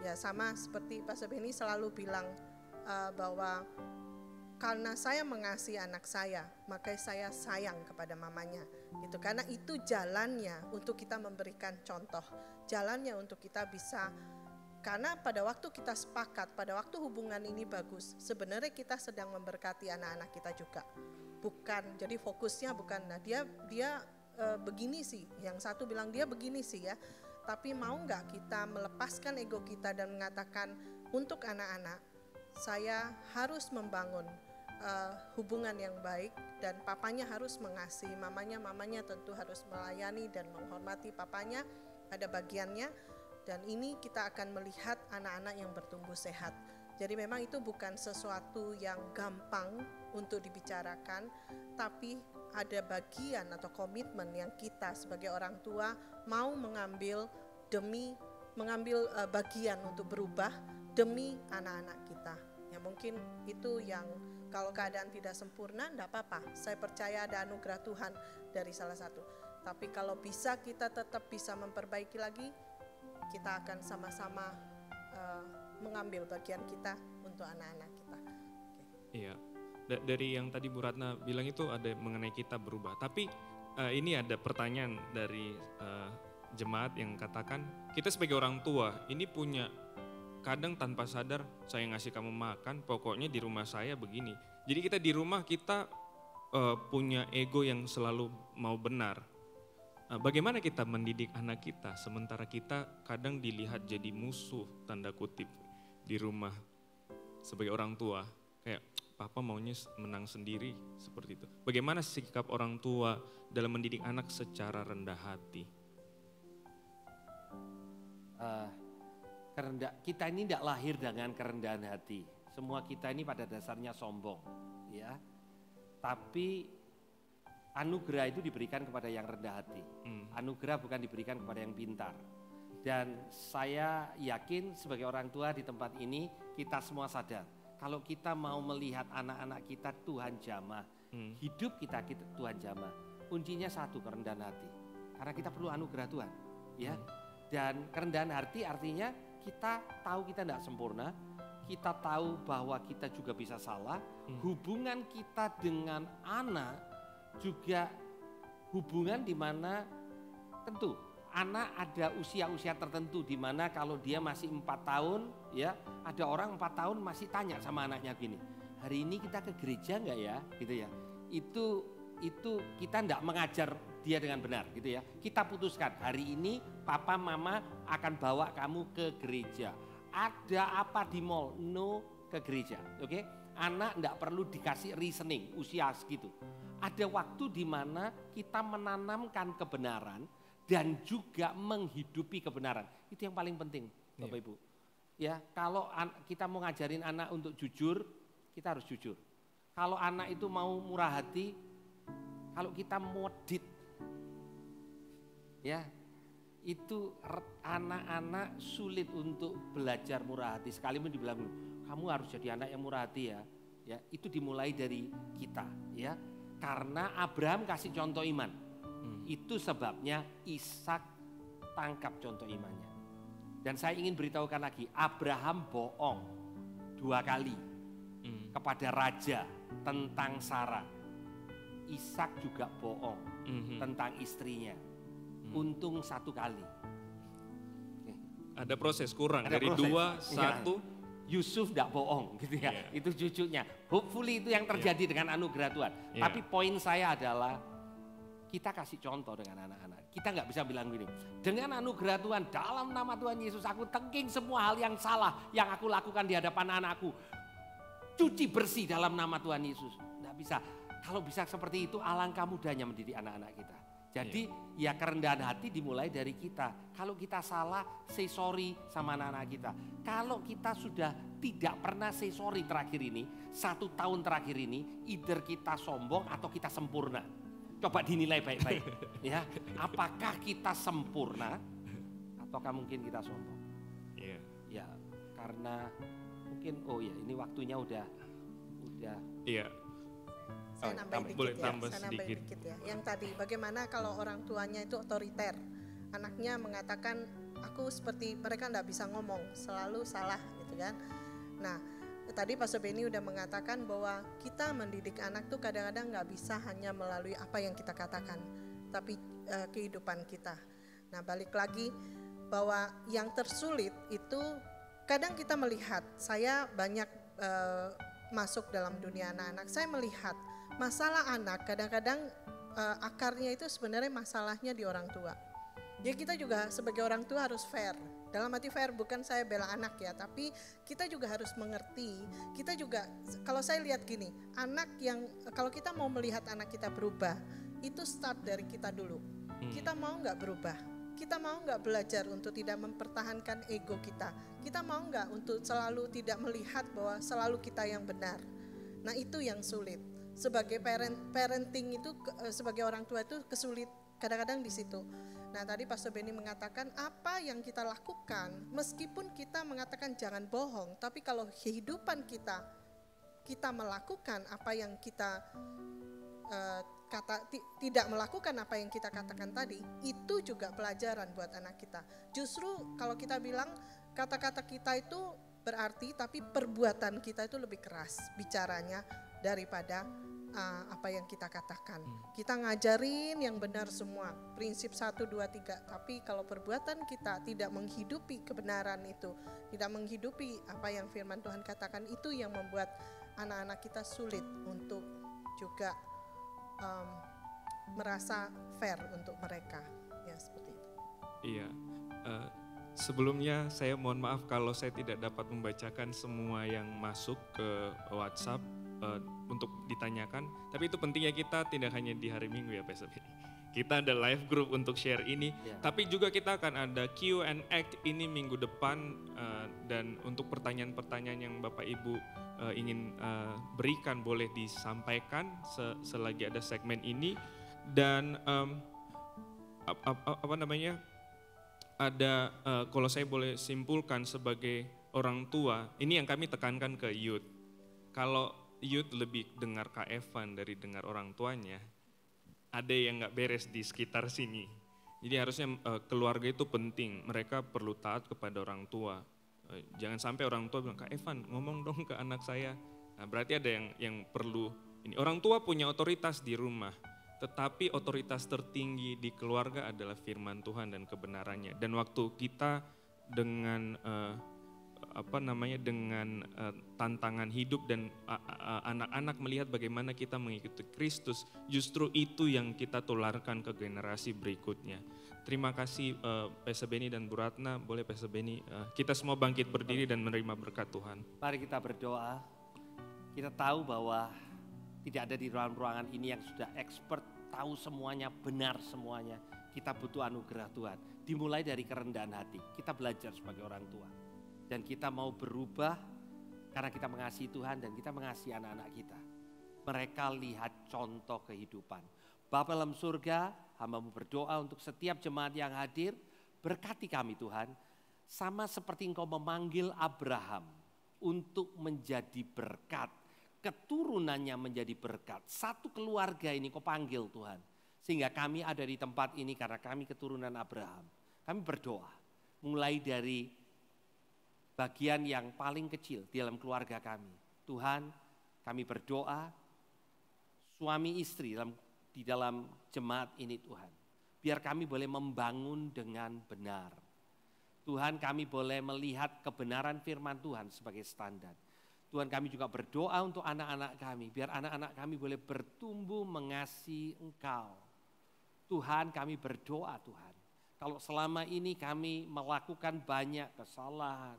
Ya sama seperti Pastor Benny selalu bilang bahwa karena saya mengasihi anak saya, maka saya sayang kepada mamanya. Gitu. Karena itu jalannya untuk kita memberikan contoh, jalannya untuk kita bisa. Karena pada waktu kita sepakat, pada waktu hubungan ini bagus, sebenarnya kita sedang memberkati anak-anak kita juga. Bukan, jadi fokusnya bukan, nah dia begini sih, yang satu bilang dia begini sih ya. Tapi mau nggak kita melepaskan ego kita dan mengatakan untuk anak-anak, saya harus membangun hubungan yang baik dan papanya harus mengasihi mamanya tentu harus melayani dan menghormati papanya, ada bagiannya. Dan ini kita akan melihat anak-anak yang bertumbuh sehat. Jadi memang itu bukan sesuatu yang gampang untuk dibicarakan, tapi ada bagian atau komitmen yang kita sebagai orang tua mau mengambil bagian untuk berubah demi anak-anak kita. Ya mungkin itu yang kalau keadaan tidak sempurna, enggak apa-apa. Saya percaya ada anugerah Tuhan dari salah satu. Tapi kalau bisa kita tetap bisa memperbaiki lagi, kita akan sama-sama mengambil bagian kita untuk anak-anak kita. Iya, dari yang tadi Bu Ratna bilang itu ada mengenai kita berubah. Tapi ini ada pertanyaan dari jemaat yang katakan, kita sebagai orang tua ini punya kadang tanpa sadar, saya ngasih kamu makan, pokoknya di rumah saya begini. Jadi kita di rumah kita punya ego yang selalu mau benar. Bagaimana kita mendidik anak kita sementara kita kadang dilihat jadi musuh tanda kutip di rumah sebagai orang tua, kayak papa maunya menang sendiri seperti itu. Bagaimana sikap orang tua dalam mendidik anak secara rendah hati? Kita ini tidak lahir dengan kerendahan hati. Semua kita ini pada dasarnya sombong, ya. Tapi anugerah itu diberikan kepada yang rendah hati. Anugerah bukan diberikan kepada yang pintar. Dan saya yakin sebagai orang tua di tempat ini kita semua sadar. Kalau kita mau melihat anak-anak kita Tuhan jamah, hidup kita Tuhan jamah. Kuncinya satu, kerendahan hati. Karena kita perlu anugerah Tuhan, ya. Dan kerendahan hati artinya kita tahu kita tidak sempurna, kita tahu bahwa kita juga bisa salah. Hubungan kita dengan anak juga hubungan di mana tentu anak ada usia-usia tertentu di mana kalau dia masih 4 tahun, ya ada orang 4 tahun masih tanya sama anaknya gini, hari ini kita ke gereja enggak ya, gitu ya. Itu kita enggak mengajar dia dengan benar, gitu ya. Kita putuskan hari ini papa mama akan bawa kamu ke gereja. Ada apa di mall? No, ke gereja, oke? Anak enggak perlu dikasih reasoning usia segitu. Ada waktu di mana kita menanamkan kebenaran dan juga menghidupi kebenaran. Itu yang paling penting, Bapak Ibu. Ya, kalau kita mau ngajarin anak untuk jujur, kita harus jujur. Kalau anak itu mau murah hati, kalau kita modit, ya itu anak-anak sulit untuk belajar murah hati. Sekalipun dibilang, kamu harus jadi anak yang murah hati ya. Ya, itu dimulai dari kita, ya. Karena Abraham kasih contoh iman. Itu sebabnya Ishak tangkap contoh imannya. Dan saya ingin beritahukan lagi, Abraham bohong 2 kali kepada raja tentang Sarah. Ishak juga bohong tentang istrinya. Untung 1 kali. Ada proses kurang Ada dari proses. 2, 1. Yusuf tidak bohong gitu ya, itu cucunya. Hopefully itu yang terjadi dengan anugerah Tuhan. Tapi poin saya adalah kita kasih contoh dengan anak-anak. Kita nggak bisa bilang gini, dengan anugerah Tuhan dalam nama Tuhan Yesus aku tengking semua hal yang salah yang aku lakukan di hadapan anakku. Cuci bersih dalam nama Tuhan Yesus. Nggak bisa. Kalau bisa seperti itu alangkah mudahnya mendidik anak-anak kita. Jadi ya kerendahan hati dimulai dari kita. Kalau kita salah, say sorry sama anak-anak kita. Kalau kita sudah tidak pernah say sorry terakhir ini, 1 tahun terakhir ini, either kita sombong atau kita sempurna. Coba dinilai baik-baik. Ya, apakah kita sempurna ataukah mungkin kita sombong? Ya, karena mungkin ini waktunya udah. Iya. Saya nambahin dikit ya. Yang tadi bagaimana kalau orang tuanya itu otoriter, anaknya mengatakan aku seperti mereka enggak bisa ngomong, selalu salah gitu kan. Nah, tadi Pastor Benny udah mengatakan bahwa kita mendidik anak tuh kadang-kadang nggak bisa hanya melalui apa yang kita katakan, tapi kehidupan kita. Nah, balik lagi bahwa yang tersulit itu kadang kita melihat, saya banyak masuk dalam dunia anak-anak, saya melihat masalah anak kadang-kadang akarnya itu sebenarnya masalahnya di orang tua. Jadi kita juga sebagai orang tua harus fair. Dalam arti fair bukan saya bela anak ya, tapi kita juga harus mengerti. Kita juga, kalau saya lihat gini, anak yang, kalau kita mau melihat anak kita berubah, itu start dari kita dulu. Kita mau nggak berubah? Kita mau nggak belajar untuk tidak mempertahankan ego kita? Kita mau nggak untuk selalu tidak melihat bahwa selalu kita yang benar? Nah, itu yang sulit. Sebagai parenting itu, sebagai orang tua itu kesulit kadang-kadang di situ. Nah, tadi Pastor Benny mengatakan apa yang kita lakukan, meskipun kita mengatakan jangan bohong, tapi kalau kehidupan kita melakukan apa yang kita tidak melakukan apa yang kita katakan tadi, itu juga pelajaran buat anak kita. Justru kalau kita bilang kata-kata kita itu berarti, tapi perbuatan kita itu lebih keras bicaranya daripada apa yang kita katakan. Kita ngajarin yang benar semua, prinsip 1, 2, 3, tapi kalau perbuatan kita tidak menghidupi kebenaran itu, tidak menghidupi apa yang firman Tuhan katakan, itu yang membuat anak-anak kita sulit untuk juga merasa fair untuk mereka. Ya, seperti itu. Iya, sebelumnya saya mohon maaf kalau saya tidak dapat membacakan semua yang masuk ke WhatsApp untuk ditanyakan, tapi itu pentingnya kita tidak hanya di hari Minggu ya Pastor Benny. Kita ada live group untuk share ini, tapi juga kita akan ada Q&A ini minggu depan, dan untuk pertanyaan-pertanyaan yang Bapak Ibu ingin berikan boleh disampaikan selagi ada segmen ini. Dan ada kalau saya boleh simpulkan sebagai orang tua, ini yang kami tekankan ke youth. Kalau youth lebih dengar Kak Evan dari dengar orang tuanya, ada yang gak beres di sekitar sini. Jadi harusnya keluarga itu penting, mereka perlu taat kepada orang tua. Jangan sampai orang tua bilang, Kak Evan ngomong dong ke anak saya. Nah, berarti ada yang perlu ini. Orang tua punya otoritas di rumah, tetapi otoritas tertinggi di keluarga adalah firman Tuhan dan kebenarannya. Dan waktu kita dengan dengan tantangan hidup dan anak-anak melihat bagaimana kita mengikuti Kristus, justru itu yang kita tularkan ke generasi berikutnya. Terima kasih Pastor Benny dan Bu Ratna. Boleh Pastor Benny, kita semua bangkit berdiri dan menerima berkat Tuhan. Mari kita berdoa. Kita tahu bahwa tidak ada di dalam ruangan ini yang sudah expert, tahu semuanya, benar semuanya. Kita butuh anugerah Tuhan. Dimulai dari kerendahan hati. Kita belajar sebagai orang tua. Dan kita mau berubah karena kita mengasihi Tuhan dan kita mengasihi anak-anak kita. Mereka lihat contoh kehidupan. Bapa dalam surga, hamba-Mu berdoa untuk setiap jemaat yang hadir. Berkati kami Tuhan, sama seperti Engkau memanggil Abraham untuk menjadi berkat. Keturunannya menjadi berkat. Satu keluarga ini Kau panggil Tuhan. Sehingga kami ada di tempat ini karena kami keturunan Abraham. Kami berdoa mulai dari bagian yang paling kecil di dalam keluarga kami. Tuhan, kami berdoa suami istri di dalam jemaat ini Tuhan. Biar kami boleh membangun dengan benar. Tuhan, kami boleh melihat kebenaran firman Tuhan sebagai standar. Tuhan, kami juga berdoa untuk anak-anak kami. Biar anak-anak kami boleh bertumbuh mengasihi Engkau. Tuhan, kami berdoa Tuhan. Kalau selama ini kami melakukan banyak kesalahan,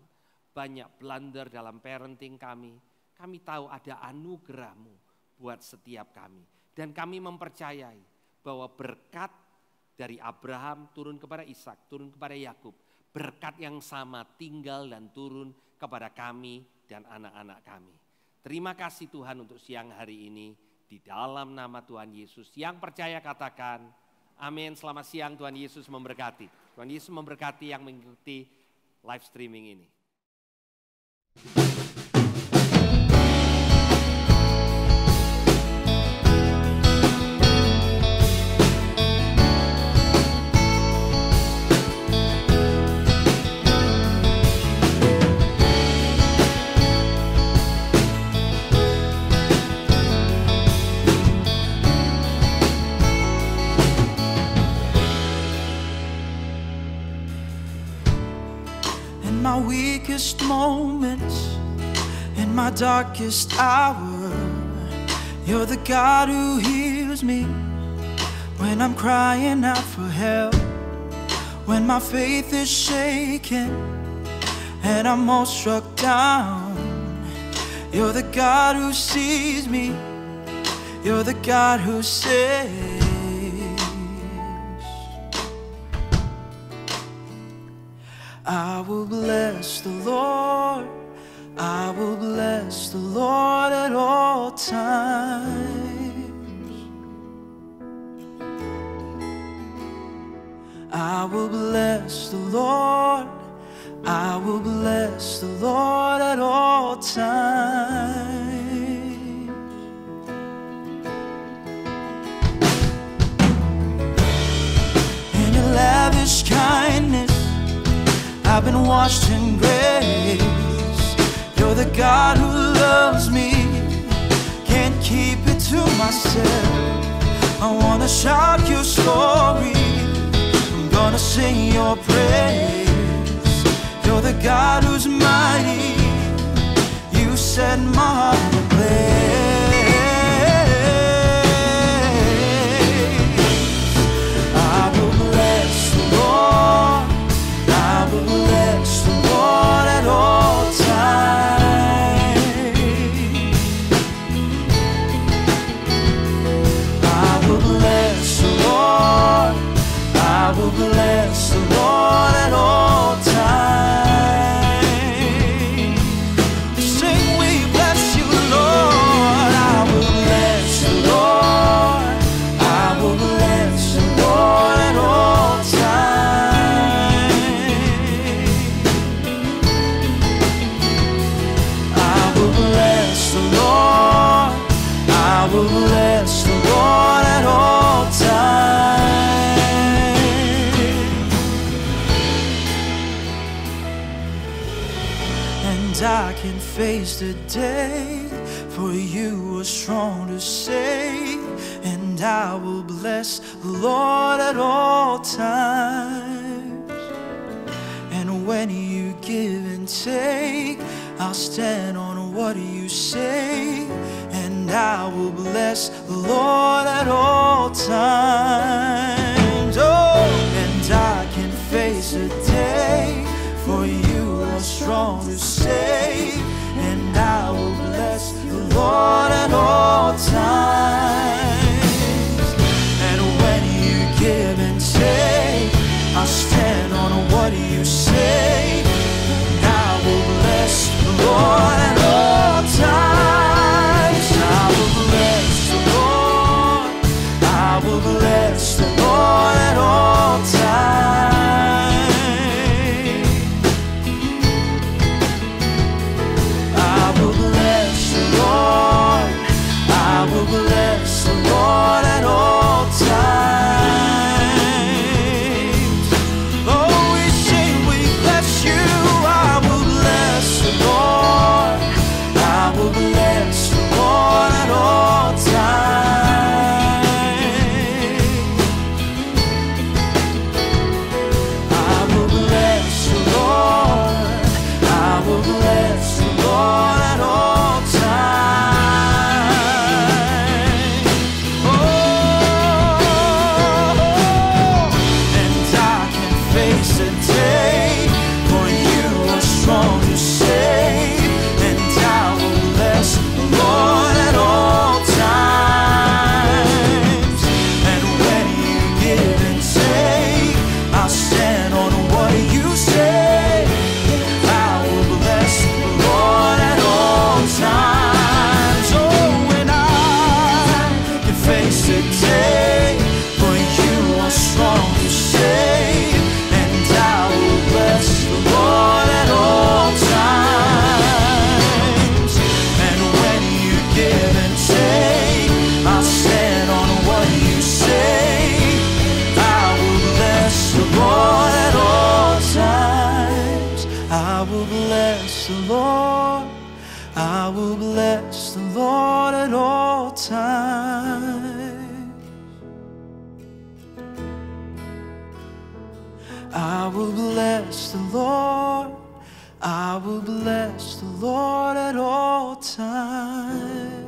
banyak blunder dalam parenting kami tahu ada anugerah-Mu buat setiap kami. Dan kami mempercayai bahwa berkat dari Abraham turun kepada Ishak, turun kepada Yakub. Berkat yang sama tinggal dan turun kepada kami dan anak-anak kami. Terima kasih Tuhan untuk siang hari ini. Di dalam nama Tuhan Yesus. Yang percaya katakan, amin. Selamat siang, Tuhan Yesus memberkati. Tuhan Yesus memberkati yang mengikuti live streaming ini. my weakest moments, in my darkest hour, you're the God who heals me. When I'm crying out for help, when my faith is shaken and I'm all struck down, you're the God who sees me. You're the God who saves. I will bless the Lord. I will bless the Lord at all times. I will bless the Lord. I will bless the Lord at all times. In your lavish kindness, I've been washed in grace. You're the God who loves me. Can't keep it to myself. I wanna shout your story. I'm gonna sing your praise. You're the God who's mighty. You set my heart ablaze. I will bless the Lord. I will bless the Lord at all times. I will bless the Lord. I will bless the Lord at all times. Sing, we bless you, Lord. I will bless the Lord. I will bless the Lord at all times. I will bless the Lord. I will bless the Lord at all times. And I can face the day, for you are strong to save. And I will bless the Lord at all times. And when you give and take, I'll stand on what you say. And I will bless the Lord at all times. Oh, and I can face a day, for you are strong to save. And I will bless the Lord at all times. And when you give and take, I'll stand on what you say. And I will bless the Lord at all times. I will bless the Lord. I will bless the Lord at all times. I will bless the Lord. I will bless the Lord at all times. Oh, we sing, we bless you. I will bless the Lord. I will bless the Lord at all times. I will bless the Lord. I will bless the Lord at all times. Oh, and I can face the day, for you are strong to save. And I will bless the Lord at all times. And when you give and take, I'll stand on what you say. I will bless the Lord at all times. Oh, when I can face the day, for you are strong to save. And I will bless the Lord at all times. And when you give and take, I'll stand on what you say. I will bless the Lord at all times. I will bless the Lord. I will bless the Lord at all times. I will bless the Lord. I will bless the Lord at all times.